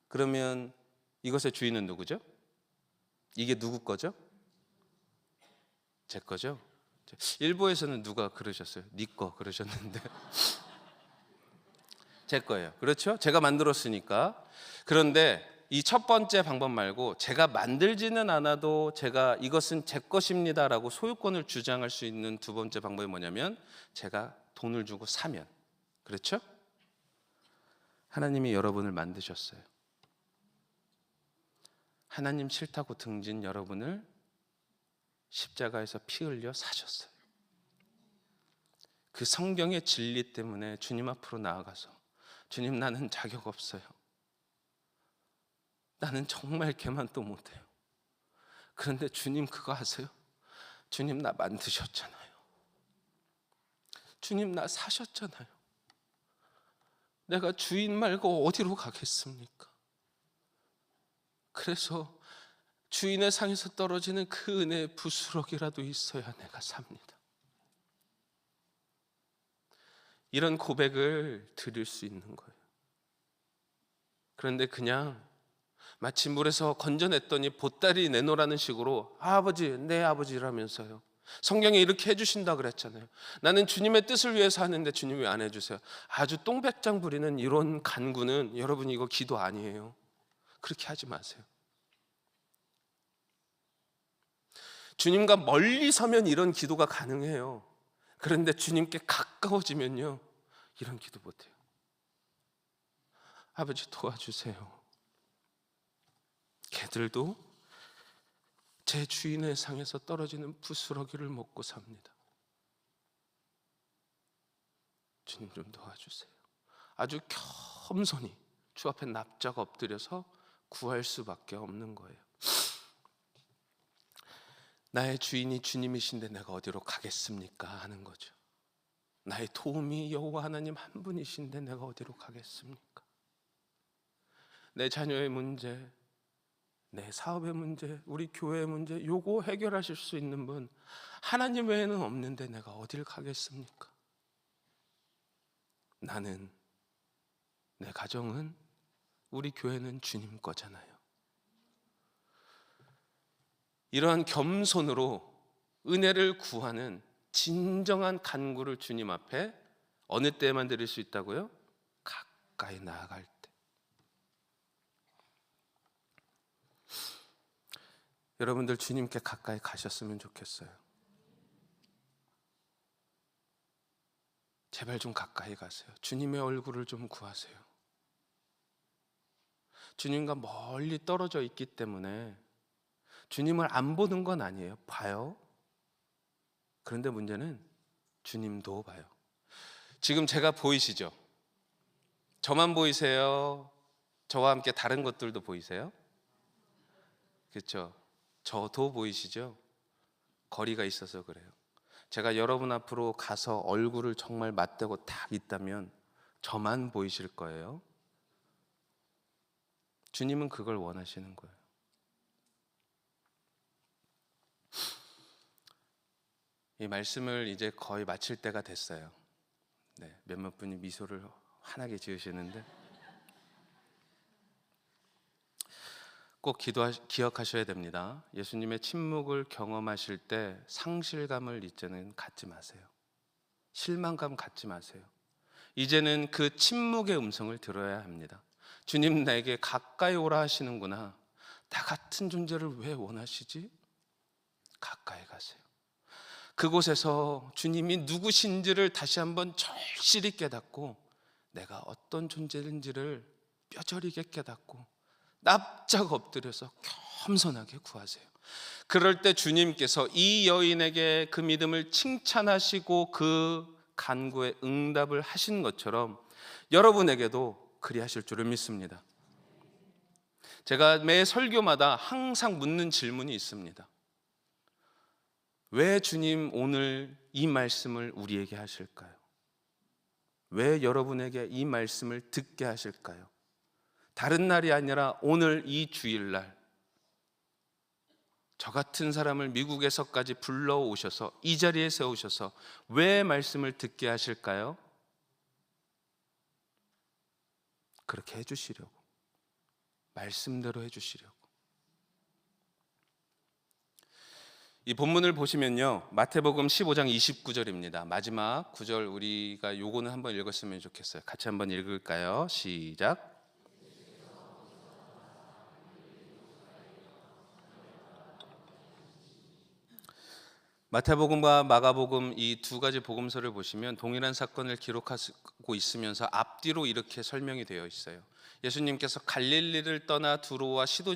그러면 이것의 주인은 누구죠? 이게 누구 거죠? 제 거죠? 일부에서는 누가 그러셨어요? 네 거 그러셨는데 제 거예요. 그렇죠? 제가 만들었으니까. 그런데 이 첫 번째 방법 말고 제가 만들지는 않아도 제가 이것은 제 것입니다라고 소유권을 주장할 수 있는 두 번째 방법이 뭐냐면 제가 돈을 주고 사면. 그렇죠? 하나님이 여러분을 만드셨어요. 하나님 싫다고 등진 여러분을 십자가에서 피 흘려 사셨어요. 그 성경의 진리 때문에 주님 앞으로 나아가서 주님, 나는 자격 없어요. 나는 정말 개만도 못해요. 그런데 주님 그거 아세요? 주님 나 만드셨잖아요. 주님 나 사셨잖아요. 내가 주인 말고 어디로 가겠습니까? 그래서 주인의 상에서 떨어지는 그 은혜의 부스러기라도 있어야 내가 삽니다. 이런 고백을 드릴 수 있는 거예요. 그런데 그냥 마치 물에서 건져냈더니 보따리 내놓으라는 식으로 아버지, 내 아버지라면서요. 성경에 이렇게 해주신다 그랬잖아요. 나는 주님의 뜻을 위해서 하는데 주님 왜 안 해주세요? 아주 똥배짱 부리는 이런 간구는 여러분 이거 기도 아니에요. 그렇게 하지 마세요. 주님과 멀리 서면 이런 기도가 가능해요. 그런데 주님께 가까워지면요 이런 기도 못해요. 아버지 도와주세요. 개들도 제 주인의 상에서 떨어지는 부스러기를 먹고 삽니다. 주님 좀 도와주세요. 아주 겸손히 주 앞에 납작 엎드려서 구할 수밖에 없는 거예요. 나의 주인이 주님이신데 내가 어디로 가겠습니까? 하는 거죠. 나의 도움이 여호와 하나님 한 분이신데 내가 어디로 가겠습니까? 내 자녀의 문제, 내 사업의 문제, 우리 교회의 문제, 요거 해결하실 수 있는 분 하나님 외에는 없는데 내가 어딜 가겠습니까? 나는, 내 가정은, 우리 교회는 주님 거잖아요. 이러한 겸손으로 은혜를 구하는 진정한 간구를 주님 앞에 어느 때에만 드릴 수 있다고요? 가까이 나아갈 때. 여러분들 주님께 가까이 가셨으면 좋겠어요. 제발 좀 가까이 가세요. 주님의 얼굴을 좀 구하세요. 주님과 멀리 떨어져 있기 때문에 주님을 안 보는 건 아니에요. 봐요. 그런데 문제는 주님도 봐요. 지금 제가 보이시죠? 저만 보이세요? 저와 함께 다른 것들도 보이세요? 그렇죠? 저도 보이시죠? 거리가 있어서 그래요. 제가 여러분 앞으로 가서 얼굴을 정말 맞대고 딱 있다면 저만 보이실 거예요. 주님은 그걸 원하시는 거예요. 이 말씀을 이제 거의 마칠 때가 됐어요. 네, 몇몇 분이 미소를 환하게 지으시는데 꼭 기억하셔야 됩니다. 예수님의 침묵을 경험하실 때 상실감을 이제는 갖지 마세요. 실망감 갖지 마세요. 이제는 그 침묵의 음성을 들어야 합니다. 주님 나에게 가까이 오라 하시는구나. 나 같은 존재를 왜 원하시지? 가까이 가세요. 그곳에서 주님이 누구신지를 다시 한번 절실히 깨닫고 내가 어떤 존재인지를 뼈저리게 깨닫고 납작 엎드려서 겸손하게 구하세요. 그럴 때 주님께서 이 여인에게 그 믿음을 칭찬하시고 그 간구에 응답을 하신 것처럼 여러분에게도 그리하실 줄을 믿습니다. 제가 매 설교마다 항상 묻는 질문이 있습니다. 왜 주님 오늘 이 말씀을 우리에게 하실까요? 왜 여러분에게 이 말씀을 듣게 하실까요? 다른 날이 아니라 오늘 이 주일날 저 같은 사람을 미국에서까지 불러오셔서 이 자리에 세우셔서 왜 말씀을 듣게 하실까요? 그렇게 해주시려고, 말씀대로 해주시려고. 이 본문을 보시면요, 마태복음 15장 29절입니다. 마지막 9절 우리가 요거는 한번 읽었으면 좋겠어요. 같이 한번 읽을까요? 시작. 마태복음과 마가복음 이 두 가지 복음서를 보시면 동일한 사건을 기록하고 있으면서 앞뒤로 이렇게 설명이 되어 있어요. 예수님께서 갈릴리를 떠나 두로와 시돈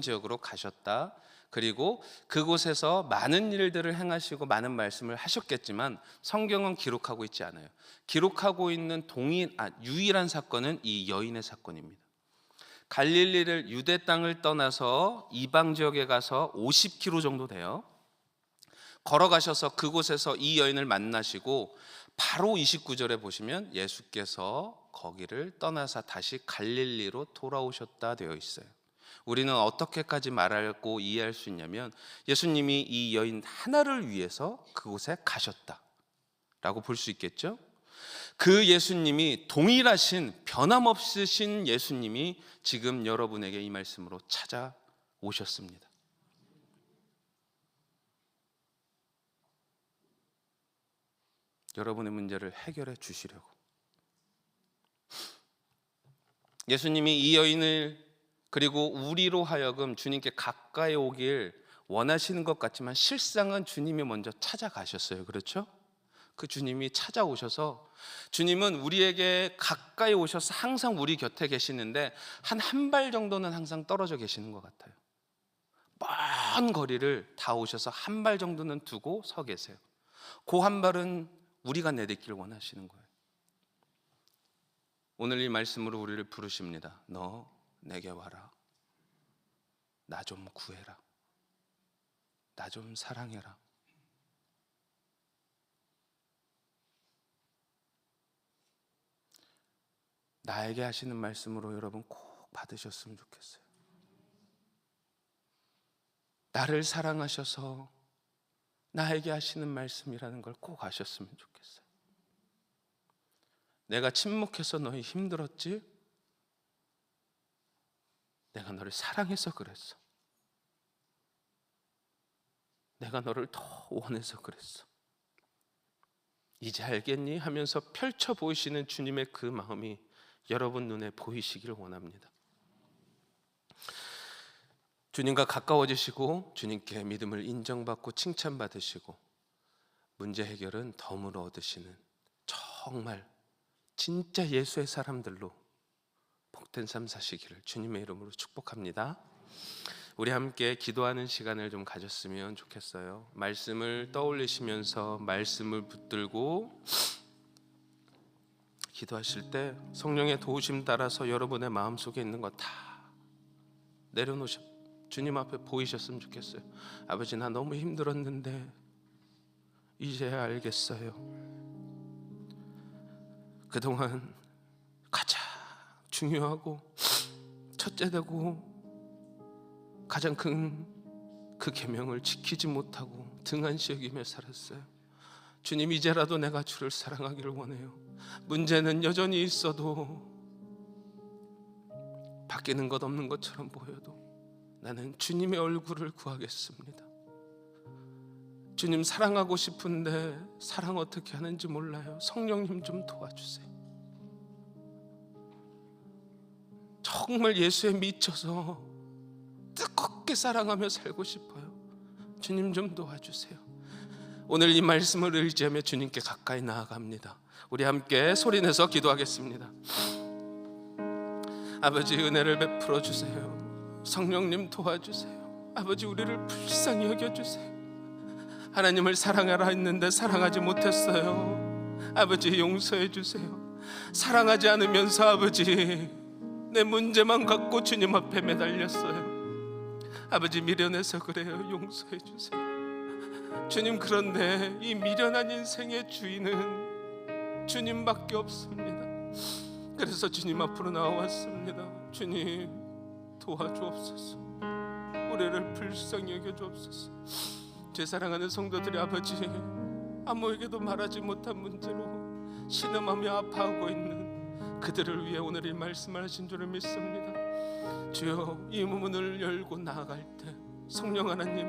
지역으로 가셨다. 그리고 그곳에서 많은 일들을 행하시고 많은 말씀을 하셨겠지만 성경은 기록하고 있지 않아요. 기록하고 있는 유일한 사건은 이 여인의 사건입니다. 갈릴리를 유대 땅을 떠나서 이방 지역에 가서 50km 정도 돼요. 걸어가셔서 그곳에서 이 여인을 만나시고 바로 29절에 보시면 예수께서 거기를 떠나서 다시 갈릴리로 돌아오셨다 되어 있어요. 우리는 어떻게까지 말하고 이해할 수 있냐면 예수님이 이 여인 하나를 위해서 그곳에 가셨다라고 볼 수 있겠죠. 그 예수님이 동일하신 변함없으신 예수님이 지금 여러분에게 이 말씀으로 찾아오셨습니다. 여러분의 문제를 해결해 주시려고. 예수님이 이 여인을 그리고 우리로 하여금 주님께 가까이 오길 원하시는 것 같지만 실상은 주님이 먼저 찾아가셨어요. 그렇죠? 그 주님이 찾아오셔서 주님은 우리에게 가까이 오셔서 항상 우리 곁에 계시는데 한 발 정도는 항상 떨어져 계시는 것 같아요. 먼 거리를 다 오셔서 한 발 정도는 두고 서 계세요. 그 한 발은 우리가 내딛기를 원하시는 거예요. 오늘 이 말씀으로 우리를 부르십니다. 너 내게 와라. 나 좀 구해라. 나 좀 사랑해라. 나에게 하시는 말씀으로 여러분 꼭 받으셨으면 좋겠어요. 나를 사랑하셔서 나에게 하시는 말씀이라는 걸 꼭 아셨으면 좋겠어요. 내가 침묵해서 너희 힘들었지? 내가 너를 사랑해서 그랬어. 내가 너를 더 원해서 그랬어. 이제 알겠니? 하면서 펼쳐 보이시는 주님의 그 마음이 여러분 눈에 보이시길 원합니다. 주님과 가까워지시고 주님께 믿음을 인정받고 칭찬받으시고 문제 해결은 덤으로 얻으시는 정말 진짜 예수의 사람들로 복된 삶 사시기를 주님의 이름으로 축복합니다. 우리 함께 기도하는 시간을 좀 가졌으면 좋겠어요. 말씀을 떠올리시면서 말씀을 붙들고 기도하실 때 성령의 도우심 따라서 여러분의 마음속에 있는 거 다 내려놓으셔 주님 앞에 보이셨으면 좋겠어요. 아버지, 나 너무 힘들었는데 이제야 알겠어요. 그동안 가장 중요하고 첫째되고 가장 큰 그 계명을 지키지 못하고 등한시 여기며 살았어요. 주님, 이제라도 내가 주를 사랑하기를 원해요. 문제는 여전히 있어도 바뀌는 것 없는 것처럼 보여도 나는 주님의 얼굴을 구하겠습니다. 주님, 사랑하고 싶은데 사랑 어떻게 하는지 몰라요. 성령님 좀 도와주세요. 정말 예수에 미쳐서 뜨겁게 사랑하며 살고 싶어요. 주님 좀 도와주세요. 오늘 이 말씀을 의지하며 주님께 가까이 나아갑니다. 우리 함께 소리내서 기도하겠습니다. 아버지, 은혜를 베풀어 주세요. 성령님 도와주세요. 아버지, 우리를 불쌍히 여겨주세요. 하나님을 사랑하라 했는데 사랑하지 못했어요. 아버지, 용서해 주세요. 사랑하지 않으면서 아버지, 내 문제만 갖고 주님 앞에 매달렸어요. 아버지, 미련해서 그래요. 용서해 주세요. 주님, 그런데 이 미련한 인생의 주인은 주님밖에 없습니다. 그래서 주님 앞으로 나왔습니다. 주님, 도와주옵소서. 우리를 불쌍히 여겨주옵소서. 제 사랑하는 성도들이 아버지, 아무에게도 말하지 못한 문제로 신음하며 아파하고 있는 그들을 위해 오늘 이 말씀을 하신 줄을 믿습니다. 주여, 이 문을 열고 나아갈 때 성령 하나님,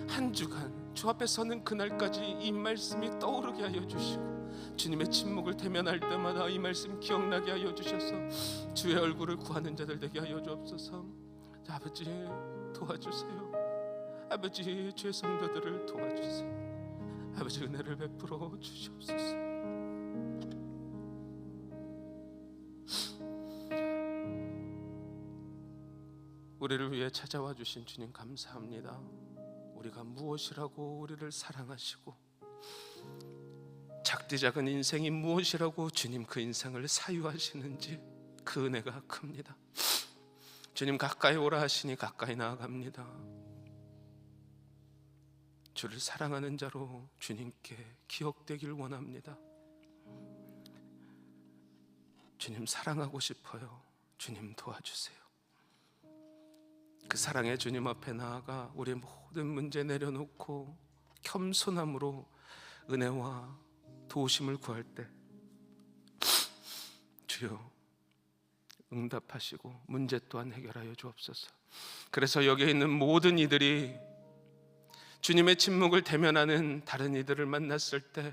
한 주간 주 앞에 서는 그날까지 이 말씀이 떠오르게 하여 주시고 주님의 침묵을 대면할 때마다 이 말씀 기억나게 하여 주셔서 주의 얼굴을 구하는 자들 되게 하여 주옵소서. 아버지, 도와주세요. 아버지, 주의 성도들을 도와주세요. 아버지, 은혜를 베풀어 주시옵소서. 우리를 위해 찾아와 주신 주님 감사합니다. 우리가 무엇이라고 우리를 사랑하시고 작디 작은 인생이 무엇이라고 주님 그 인생을 사유하시는지 그 은혜가 큽니다. 주님, 가까이 오라 하시니 가까이 나아갑니다. 주를 사랑하는 자로 주님께 기억되길 원합니다. 주님, 사랑하고 싶어요. 주님, 도와주세요. 그 사랑의 주님 앞에 나아가 우리의 모든 문제 내려놓고 겸손함으로 은혜와 도우심을 구할 때 주여 응답하시고 문제 또한 해결하여 주옵소서. 그래서 여기에 있는 모든 이들이 주님의 침묵을 대면하는 다른 이들을 만났을 때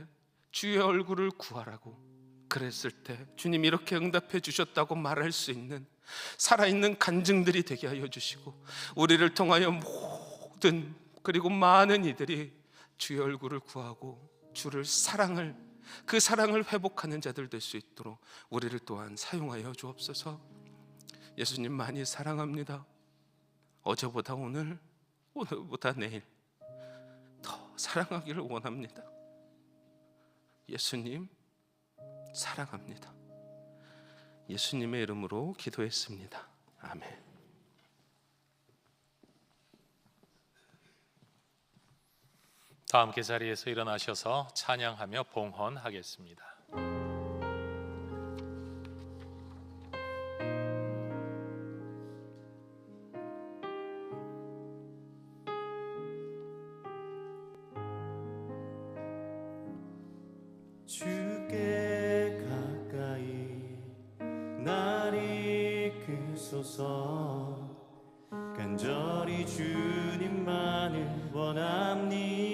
주의 얼굴을 구하라고 그랬을 때 주님 이렇게 응답해 주셨다고 말할 수 있는 살아있는 간증들이 되게 하여 주시고 우리를 통하여 모든 그리고 많은 이들이 주의 얼굴을 구하고 주를 사랑을 그 사랑을 회복하는 자들 될 수 있도록 우리를 또한 사용하여 주옵소서. 예수님 많이 사랑합니다. 어제보다 오늘, 오늘보다 내일 더 사랑하기를 원합니다. 예수님 사랑합니다. 예수님의 이름으로 기도했습니다. 아멘. 다 함께 자리에서 일어나셔서 찬양하며 봉헌하겠습니다. 주께 가까이 날 이끄소서. 간절히 주님만을 원합니다.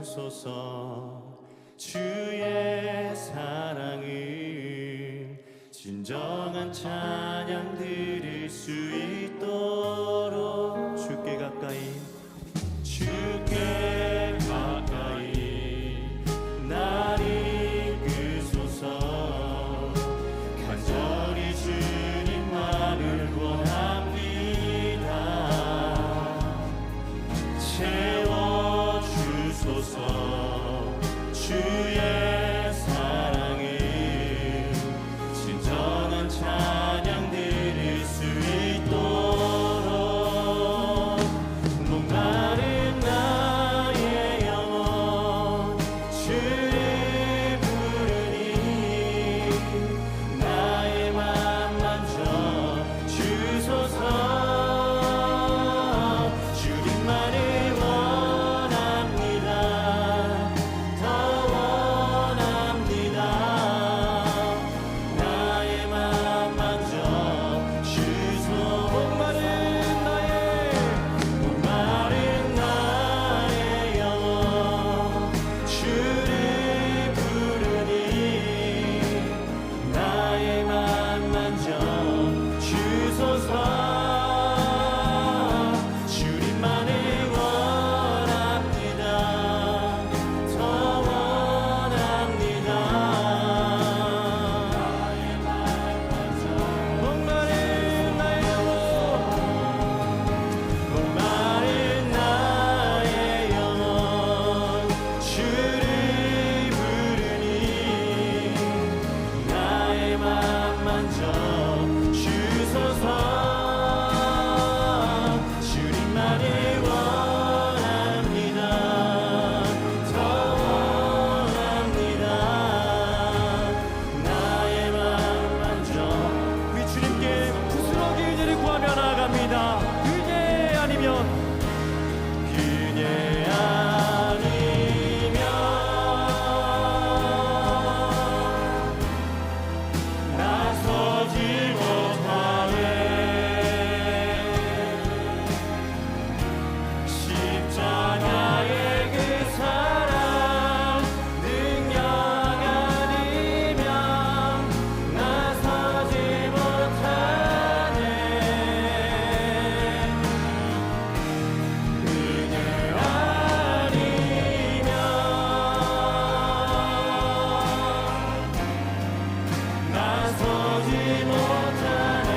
채워주소서. 주의 사랑을 진정한 찬양 드릴 수 있도록 주께 가까이 날 이끄소서. 간절히 주님만을 원합니다. 채워주소서. 주의 사랑을 진정한 찬양 드릴 수 있도록. 목마른 나의 영혼 주를 부르니 나의 맘 만져 주소서. 주님만을 원합니다. 더 원합니다. 나의 맘 만져 주소. 목마른 나의 영혼 주를 부르니 나의 맘 만져 주소서. 주님만을 원합니다. 더 원합니다. 나의 맘 만져. 목마른 나의 영혼 목마른 나의 영혼 주를 부르니 나의 맘 만져 주소서. 주님만을 원합니다. 더 원합니다. 나의 맘 만져. 우리 주님께 부스러기 은혜를 구하며 나아갑니다. 그녀 아니면 나서지 못하네. 십자가의 그 사랑 능력 아니면 나서지 못하네. 은혜 아니면 나서지 못하네.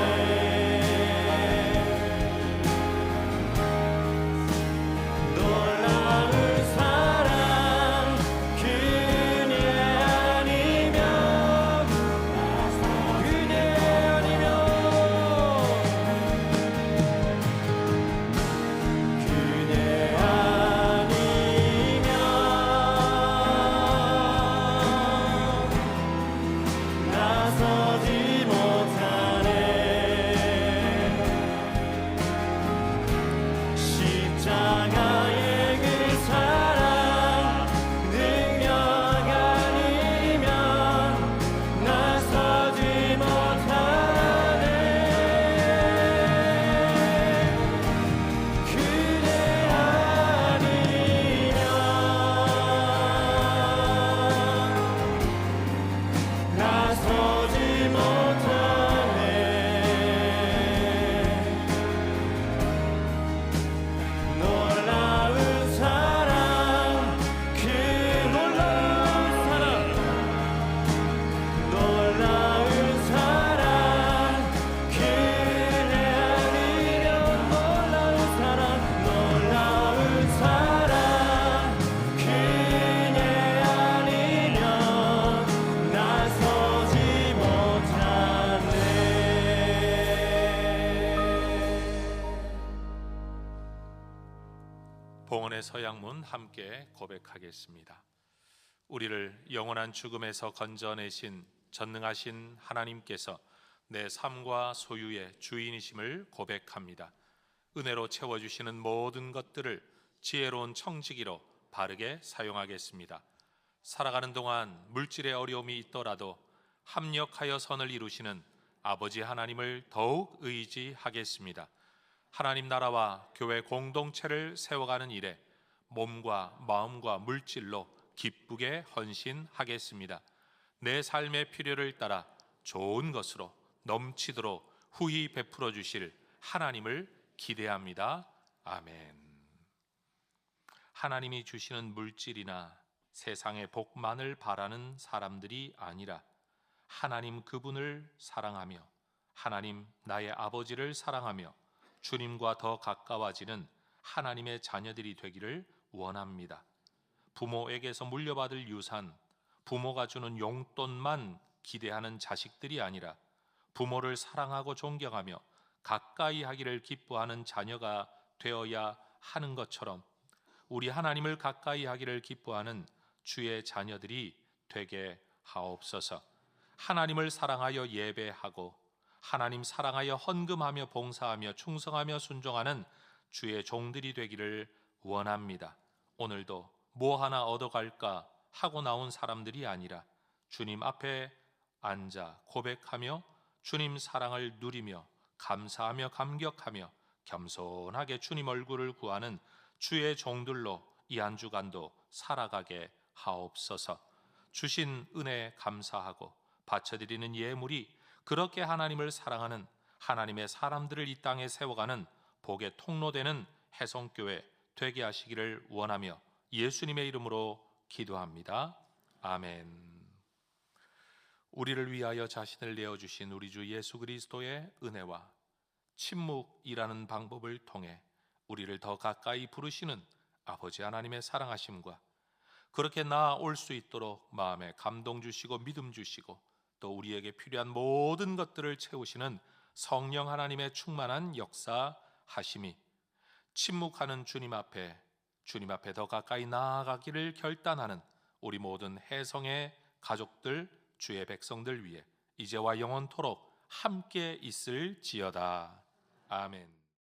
놀라운 사랑 그녀 아니면 그녀 아니면 그녀 아니면 나서지 못하네. 십자가의 그 사랑 능력 아니면 나서지 못하네. 그대 아니면 나서지 못하네. 놀라운 사랑 그 놀라운 사랑 놀라운 사랑 그대 아니면 놀라운 사랑 놀라운 사랑 그대 아니면 나서지 못하네. 봉헌의 서양문 함께 고백하겠습니다. 우리를 영원한 죽음에서 건져내신 전능하신 하나님께서 내 삶과 소유의 주인이심을 고백합니다. 은혜로 채워주시는 모든 것들을 지혜로운 청지기로 바르게 사용하겠습니다. 살아가는 동안 물질의 어려움이 있더라도 합력하여 선을 이루시는 아버지 하나님을 더욱 의지하겠습니다. 하나님 나라와 교회 공동체를 세워가는 일에 몸과 마음과 물질로 기쁘게 헌신하겠습니다. 내 삶의 필요를 따라 좋은 것으로 넘치도록 후히 베풀어 주실 하나님을 기대합니다. 아멘. 하나님이 주시는 물질이나 세상의 복만을 바라는 사람들이 아니라 하나님 그분을 사랑하며 하나님 나의 아버지를 사랑하며 주님과 더 가까워지는 하나님의 자녀들이 되기를 원합니다. 부모에게서 물려받을 유산, 부모가 주는 용돈만 기대하는 자식들이 아니라 부모를 사랑하고 존경하며 가까이 하기를 기뻐하는 자녀가 되어야 하는 것처럼 우리 하나님을 가까이 하기를 기뻐하는 주의 자녀들이 되게 하옵소서. 하나님을 사랑하여 예배하고 하나님 사랑하여 헌금하며 봉사하며 충성하며 순종하는 주의 종들이 되기를 원합니다. 오늘도 뭐 하나 얻어갈까 하고 나온 사람들이 아니라 주님 앞에 앉아 고백하며 주님 사랑을 누리며 감사하며 감격하며 겸손하게 주님 얼굴을 구하는 주의 종들로 이 한 주간도 살아가게 하옵소서. 주신 은혜 감사하고 바쳐드리는 예물이 그렇게 하나님을 사랑하는 하나님의 사람들을 이 땅에 세워가는 복의 통로되는 해성교회 되게 하시기를 원하며 예수님의 이름으로 기도합니다. 아멘. 우리를 위하여 자신을 내어주신 우리 주 예수 그리스도의 은혜와 침묵이라는 방법을 통해 우리를 더 가까이 부르시는 아버지 하나님의 사랑하심과 그렇게 나아올 수 있도록 마음에 감동 주시고 믿음 주시고 또 우리에게 필요한 모든 것들을 채우시는 성령 하나님의 충만한 역사하심이 침묵하는 주님 앞에 더 가까이 나아가기를 결단하는 우리 모든 해성의 가족들, 주의 백성들 위해 이제와 영원토록 함께 있을지어다. 아멘.